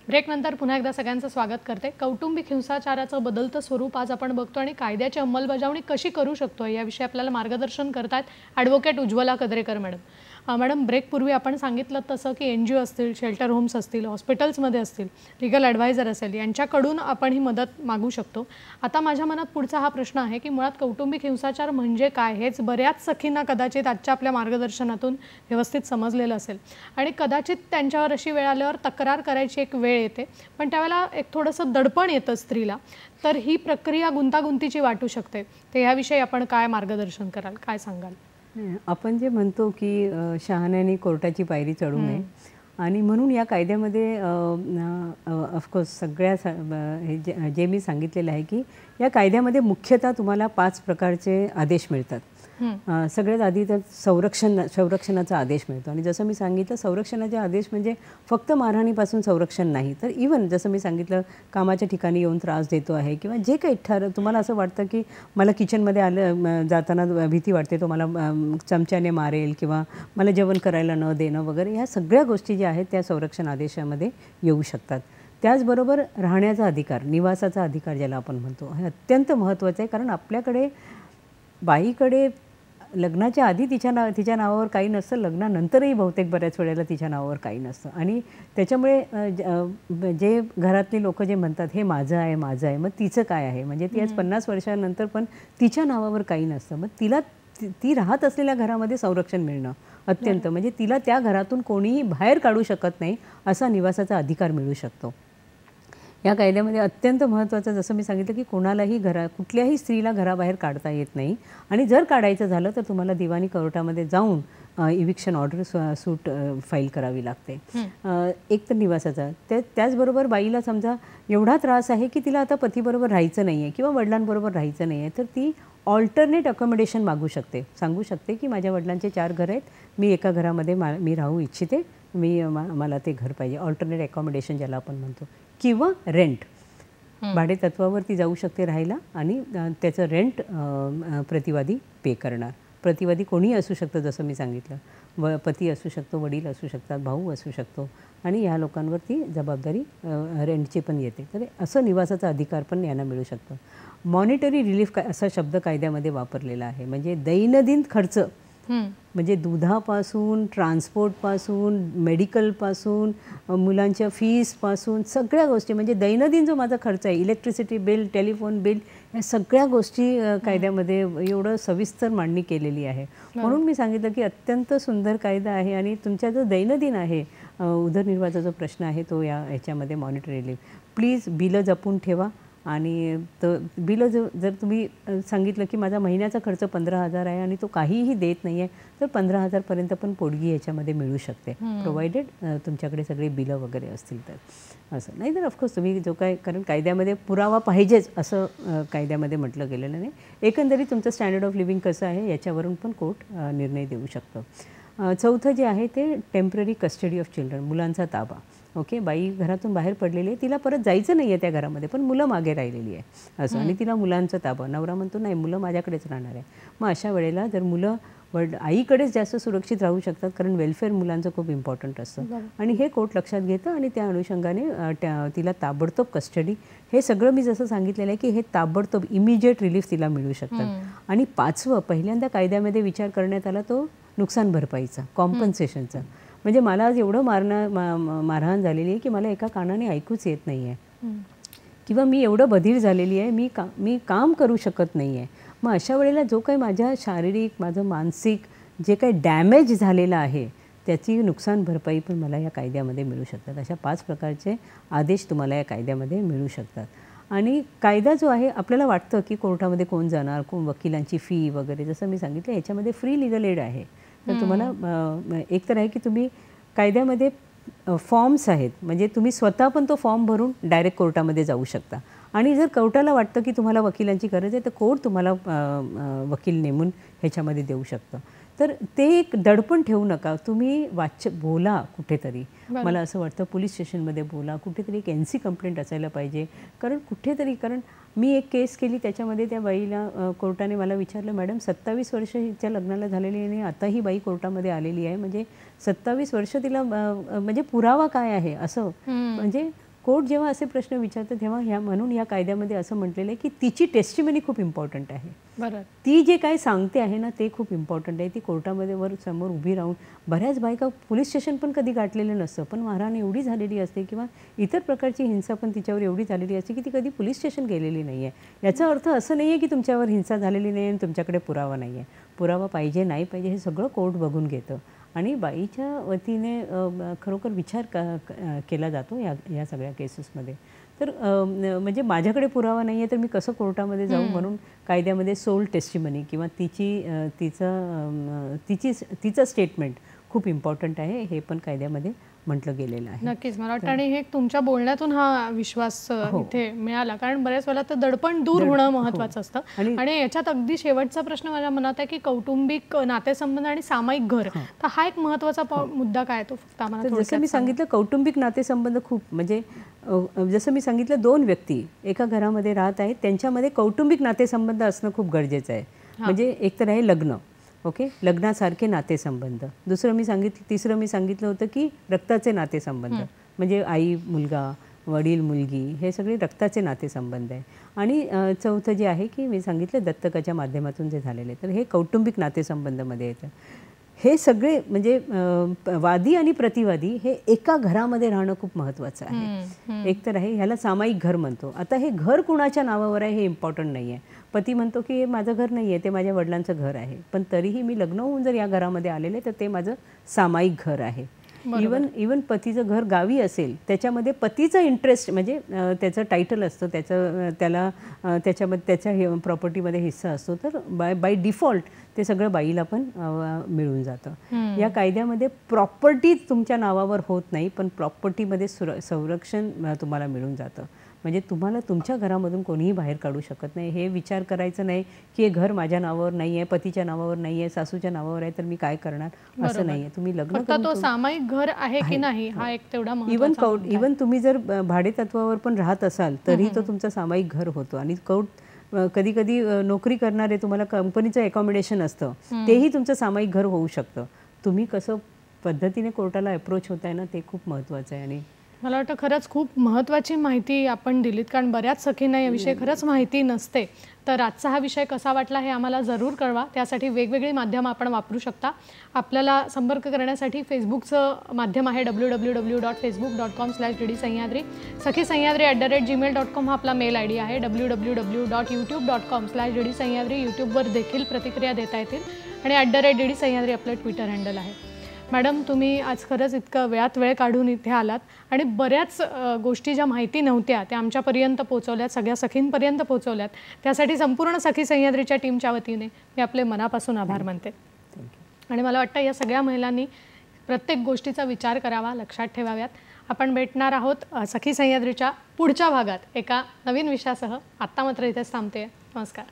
ब्रेकनंतर पुन्हा एकदा सगळ्यांचं स्वागत करते. कौटुंबिक हिंसाचाराचं बदलतं स्वरूप आज आपण बघतो आणि कायद्याची अंमलबजावणी कशी करू शकतो याविषयी आपल्याला मार्गदर्शन करतात advocate Ujjwala Kadrekar madam. Madam, ब्रेकपूर्वी आपण सांगितलं तसं की NGO असतील, शेल्टर होम्स असतील, हॉस्पिटल्समध्ये असतील, लीगल ॲडवायझर असेल, यांच्याकडून आपण ही मदत मागू शकतो. आता माझ्या मनात पुढचा हा प्रश्न आहे की मुळात कौटुंबिक हिंसाचार म्हणजे काय, हेच बऱ्याच सखींना कदाचित आजच्या आपल्या मार्गदर्शनातून व्यवस्थित समजलेलं असेल आणि कदाचित त्यांच्यावर अशी वेळ आल्यावर तक्रार करायची एक वेळ येते, पण त्यावेळेला एक थोडंसं दडपण येतं स्त्रीला. तर ही प्रक्रिया गुंतागुंतीची वाटू शकते. तर याविषयी आपण काय मार्गदर्शन कराल, काय सांगाल? आपण जे म्हणतो की शहाण्याने कोर्टाची पायरी चढू नये, आणि म्हणून या कायद्यामध्ये ऑफकोर्स सगळ्या जे मी सांगितलेलं आहे की या कायद्यामध्ये मुख्यतः तुम्हाला 5 प्रकारचे आदेश मिळतात. सगळ्यात आधी तर संरक्षणाचा आदेश मिळतो. आणि जसं मी सांगितलं, संरक्षणाचे आदेश म्हणजे फक्त मारहाणीपासून संरक्षण नाही, तर इवन जसं मी सांगितलं, कामाच्या ठिकाणी येऊन त्रास देतो आहे किंवा जे काही तुम्हाला असं वाटतं की मला किचनमध्ये जाताना भीती वाटते, तो मला चमच्याने मारेल किंवा मला जेवण करायला न देणं वगैरे, ह्या सगळ्या गोष्टी ज्या आहेत त्या संरक्षण आदेशामध्ये येऊ शकतात. त्याचबरोबर राहण्याचा अधिकार, निवासाचा अधिकार ज्याला आपण म्हणतो, हे अत्यंत महत्त्वाचं आहे. कारण आपल्याकडे बाईकडे लग्नाच्या आधी तिच्या नावावर काही नसतं, लग्नानंतरही बहुतेक बऱ्याच वेळेला तिच्या नावावर काही नसतं. आणि त्याच्यामुळे जे घरातली लोक जे म्हणतात हे माझं आहे माझं आहे, मग तिचं काय आहे, म्हणजे ती आज 50 वर्षानंतर पण तिच्या नावावर काही नसतं. मग ती राहत असलेल्या घरामध्ये संरक्षण मिळणं अत्यंत, म्हणजे तिला त्या घरातून कोणीही बाहेर काढू शकत नाही असा निवासाचा अधिकार मिळू शकतो. या कायद्यामध्ये अत्यंत महत्त्वाचं, जसं मी सांगितलं की कोणालाही कुठल्याही स्त्रीला घराबाहेर काढता येत नाही, आणि जर काढायचं झालं तर तुम्हाला दिवाणी कोर्टामध्ये जाऊन इविक्शन ऑर्डर सूट फाईल करावी लागते. एक तर निवासाचा, त्याचबरोबर बाईला समजा एवढा त्रास आहे की तिला आता पतीबरोबर राहायचं नाही आहे किंवा वडिलांबरोबर राहायचं नाही आहे, तर ती ऑल्टरनेट अकोमोडेशन मागू शकते. सांगू शकते की माझ्या वडिलांचे 4 घरं आहेत, मी एका घरामध्ये मी राहू इच्छिते, मला ते घर पाहिजे, ऑल्टरनेट अकोमोडेशन ज्याला आपण म्हणतो, किंवा रेंट, भाडे तत्वावरती जाऊ शकते राहायला, आणि त्याचं रेंट प्रतिवादी पे करणार. प्रतिवादी कोणीही असू शकतं, जसं मी सांगितलं, पती असू शकतो, वडील असू शकतात, भाऊ असू शकतो, आणि ह्या लोकांवरती जबाबदारी रेंटची पण येते. तर असं निवासाचा अधिकार पण यांना मिळू शकतो. मॉनिटरी रिलीफ असा शब्द कायद्यामध्ये वापरलेला आहे, म्हणजे दैनंदिन खर्च, म्हणजे दुधापासून, ट्रान्सपोर्टपासून, मेडिकलपासून, मुलांच्या फीसपासून, सगळ्या गोष्टी, म्हणजे दैनंदिन जो माझा खर्च आहे, इलेक्ट्रिसिटी बिल, टेलिफोन बिल, या सगळ्या गोष्टी कायद्यामध्ये एवढं सविस्तर मांडणी केलेली आहे. म्हणून मी सांगितलं की अत्यंत सुंदर कायदा आहे, आणि तुमचा जो दैनंदिन आहे उदरनिर्वाहाचा जो प्रश्न आहे तो याच्यामध्ये मॉनिटरी रिलीफ. प्लीज बिलं जपून ठेवा, आणि बिलं जर तुम्ही सांगितलं की माझा महिन्याचा खर्च 15,000 आहे आणि तो काहीही देत नाही आहे, तर 15,000पर्यंत पण पोटगी याच्यामध्ये मिळू शकते, प्रोव्हाइडेड तुमच्याकडे सगळे बिलं वगैरे असतील तर. असं नाही तर ऑफकोर्स तुम्ही जो काय, कारण कायद्यामध्ये पुरावा पाहिजेच असं कायद्यामध्ये म्हटलं गेलेलं नाही. एकंदरीत तुमचं स्टँडर्ड ऑफ लिव्हिंग कसं आहे याच्यावरून पण कोर्ट निर्णय देऊ शकतो. चौथं जे आहे ते टेम्पररी कस्टडी ऑफ चिल्ड्रन, मुलांचा ताबा. ओके, बाई घरातून बाहेर पडलेली आहे, तिला परत जायचं नाही आहे त्या घरामध्ये, पण मुलं मागे राहिलेली आहे असं, आणि तिला मुलांचा ताबा, नवरा म्हणतो नाही मुलं माझ्याकडेच राहणार आहे. मग अशा वेळेला जर मुलं आईकडेच जास्त सुरक्षित राहू शकतात, कारण वेलफेअर मुलांचं खूप इम्पॉर्टंट असतं, आणि हे कोर्ट लक्षात घेतं, आणि त्या अनुषंगाने तिला ताबडतोब कस्टडी, हे सगळं मी जसं सांगितलेलं आहे की हे ताबडतोब इमिजिएट रिलीफ तिला मिळू शकतात. आणि 5वं पहिल्यांदा कायद्यामध्ये विचार करण्यात आला तो नुकसान भरपाईचा, कॉम्पन्सेशनचा. म्हणजे मला आज एवढं मारहाण झालेली आहे की मला एका कानाने ऐकूच येत नाही आहे, किंवा मी एवढं बधीर झालेली आहे, मी काम करू शकत नाही आहे. मग अशा वेळेला जो काही माझ्या शारीरिक, माझं मानसिक जे काही डॅमेज झालेलं आहे त्याची नुकसान भरपाई पण मला या कायद्यामध्ये मिळू शकतात. अशा 5 प्रकारचे आदेश तुम्हाला या कायद्यामध्ये मिळू शकतात. आणि कायदा जो आहे, आपल्याला वाटतं की कोर्टामध्ये कोण जाणार, कोण वकिलांची फी वगैरे, जसं मी सांगितलं याच्यामध्ये फ्री लिगल एड आहे. तर तुम्हाला एक तर आहे की तुम्ही कायद्यामध्ये फॉर्म्स आहेत, म्हणजे तुम्ही स्वतः पण तो फॉर्म भरून डायरेक्ट कोर्टामध्ये जाऊ शकता, आणि जर कोर्टाला वाटतं की तुम्हाला वकिलांची गरज आहे तर कोर्ट तुम्हाला वकील नेमून ह्याच्यामध्ये देऊ शकतं. तर ते एक दडपण ठेवू नका, तुम्ही बोला कुठेतरी, मला असं वाटतं पोलीस स्टेशनमध्ये बोला, कुठेतरी एक NC कंप्लेंट असायला पाहिजे. कारण मी एक केस केली, त्याच्यामध्ये त्या बाईला कोर्टाने मला विचारलं, मॅडम 27 वर्ष हिच्या लग्नाला झालेली आहे, आता ही बाई कोर्टामध्ये आलेली आहे, म्हणजे 27 वर्ष तिला म्हणजे पुरावा काय आहे असं, म्हणजे कोर्ट जेव्हा असे प्रश्न विचारतं तेव्हा म्हणून या कायद्यामध्ये असं म्हटलेलं आहे की तिची टेस्टिमनी खूप इम्पॉर्टंट आहे. बरं. ती जे काय सांगते आहे ना ते खूप इम्पॉर्टंट आहे. ती कोर्टामध्ये वर समोर उभी राहून, बऱ्याच बायका पोलीस स्टेशन पण कधी गाठलेलं नसतं, पण मारहाण एवढी झालेली असते किंवा इतर प्रकारची हिंसा पण तिच्यावर एवढी झालेली असते की ती कधी पोलीस स्टेशन गेलेली नाही आहे. याचा अर्थ असं नाही आहे की तुमच्यावर हिंसा झालेली नाही आणि तुमच्याकडे पुरावा नाही आहे. पुरावा पाहिजे नाही पाहिजे हे सगळं कोर्ट बघून घेतं आणि बाईच्या वतीने खरोखर विचार केला जातो या सगळ्या केसेसमध्ये. तर म्हणजे माझ्याकडे पुरावा नाही आहे तर मी कसं कोर्टामध्ये जाऊ, म्हणून कायद्यामध्ये सोल टेस्टिमनी किंवा तिचं स्टेटमेंट खूप इम्पॉर्टंट आहे, हे पण कायद्यामध्ये म्हटलं गेलेलं आहे. नक्कीच मला वाटतं आणि हे तुमच्या बोलण्यातून हा विश्वास इथे मिळाला, कारण बऱ्याच वेळेला तर दडपण दूर होणं महत्त्वाचं असतं. आणि याच्यात अगदी शेवटचा प्रश्न माझ्या मनात आहे की कौटुंबिक नातेसंबंध आणि सामायिक घर, तर हा एक महत्त्वाचा मुद्दा काय तो फक्त आम्हाला. जसं मी सांगितलं कौटुंबिक नातेसंबंध खूप म्हणजे जसं मी सांगितलं 2 व्यक्ती एका घरामध्ये राहत आहेत, त्यांच्यामध्ये कौटुंबिक नातेसंबंध असणं खूप गरजेचं आहे. म्हणजे एक तर आहे लग्न, ओके, लग्नासारखे नातेसंबंध. तिसरं मी सांगितलं होतं की रक्ताचे नातेसंबंध, म्हणजे आई मुलगा, वडील मुलगी, हे सगळे रक्ताचे नातेसंबंध आहे. आणि चौथं जे आहे की मी सांगितलं दत्तकाच्या माध्यमातून जे झालेले, तर हे कौटुंबिक नातेसंबंधामध्ये येतं. हे सगळे म्हणजे वादी आणि प्रतिवादी हे एका घरामध्ये राहणं खूप महत्त्वाचं आहे. एक तर आहे ह्याला सामायिक घर म्हणतो. आता हे घर कुणाच्या नावावर आहे हे इम्पॉर्टंट नाही आहे. पती म्हणतो की हे माझं घर नाही आहे, ते माझ्या वडिलांचं घर आहे, पण तरीही मी लग्न होऊन जर या घरामध्ये आलेले तर ते माझं सामायिक घर आहे. इवन पतीचं घर गावी असेल त्याच्यामध्ये पतीचं इंटरेस्ट म्हणजे त्याचं टायटल असतं, त्याच्यामध्ये त्याच्या प्रॉपर्टीमध्ये हिस्सा असतो, तर बाय डिफॉल्ट ते सगळं बाईला पण मिळून जातं. या कायद्यामध्ये प्रॉपर्टी तुमच्या नावावर होत नाही, पण प्रॉपर्टीमध्ये संरक्षण तुम्हाला मिळून जातं. म्हणजे तुम्हाला तुमच्या घरामधून कोणीही बाहेर काढू शकत नाही. हे विचार करायचं नाही की हे घर माझ्या नावावर नाही आहे, पतीच्या नावावर नाही आहे, सासूच्या नावावर आहे, तर मी काय करणार, असं नाही आहे. तुम्ही लग्न करून तो सामायिक घर आहे की नाही हा एक तेवढा इवन तुम्ही जर भाडेतत्वावर पण राहत असाल तरी तो तुमचा सामायिक घर होतो. आणि कोर्ट कधी कधी नोकरी करणारे तुम्हाला कंपनीचं अकॉमोडेशन असतं, तेही तुमचं सामायिक घर होऊ शकतं. तुम्ही कसं पद्धतीने कोर्टाला अप्रोच होत आहे ना ते खूप महत्त्वाचं आहे. आणि मला वाटतं खरंच खूप महत्त्वाची माहिती आपण दिलीत, कारण बऱ्याच सखींना याविषयी खरंच माहिती नसते. तर आजचा हा विषय कसा वाटला हे आम्हाला जरूर कळवा. त्यासाठी वेगवेगळी माध्यमं आपण वापरू शकता. आपल्याला संपर्क करण्यासाठी फेसबुकचं माध्यम आहे www.facebook.com/dd सह्याद्री. सखी सह्याद्री @gmail.com हा आपला मेल ID आहे. www.youtube.com/dd सह्याद्री. यूट्यूबवर देखील प्रतिक्रिया देता येतील आणि @dd सह्याद्री आपलं ट्विटर हँडल आहे. मॅडम तुम्ही आज खरंच इतकं वेळात वेळ काढून इथे आलात आणि बऱ्याच गोष्टी ज्या माहिती नव्हत्या त्या आमच्यापर्यंत पोहोचवल्यात, सगळ्या सखींपर्यंत पोहोचवल्यात. त्यासाठी संपूर्ण सखी सह्याद्रीच्या टीमच्या वतीने मी आपले मनापासून आभार मानते. आणि मला वाटतं या सगळ्या महिलांनी प्रत्येक गोष्टीचा विचार करावा, लक्षात ठेवाव्यात. आपण भेटणार आहोत सखी सह्याद्रीच्या पुढच्या भागात एका नवीन विषयासह. आत्ता मात्र इथेच थांबते. नमस्कार.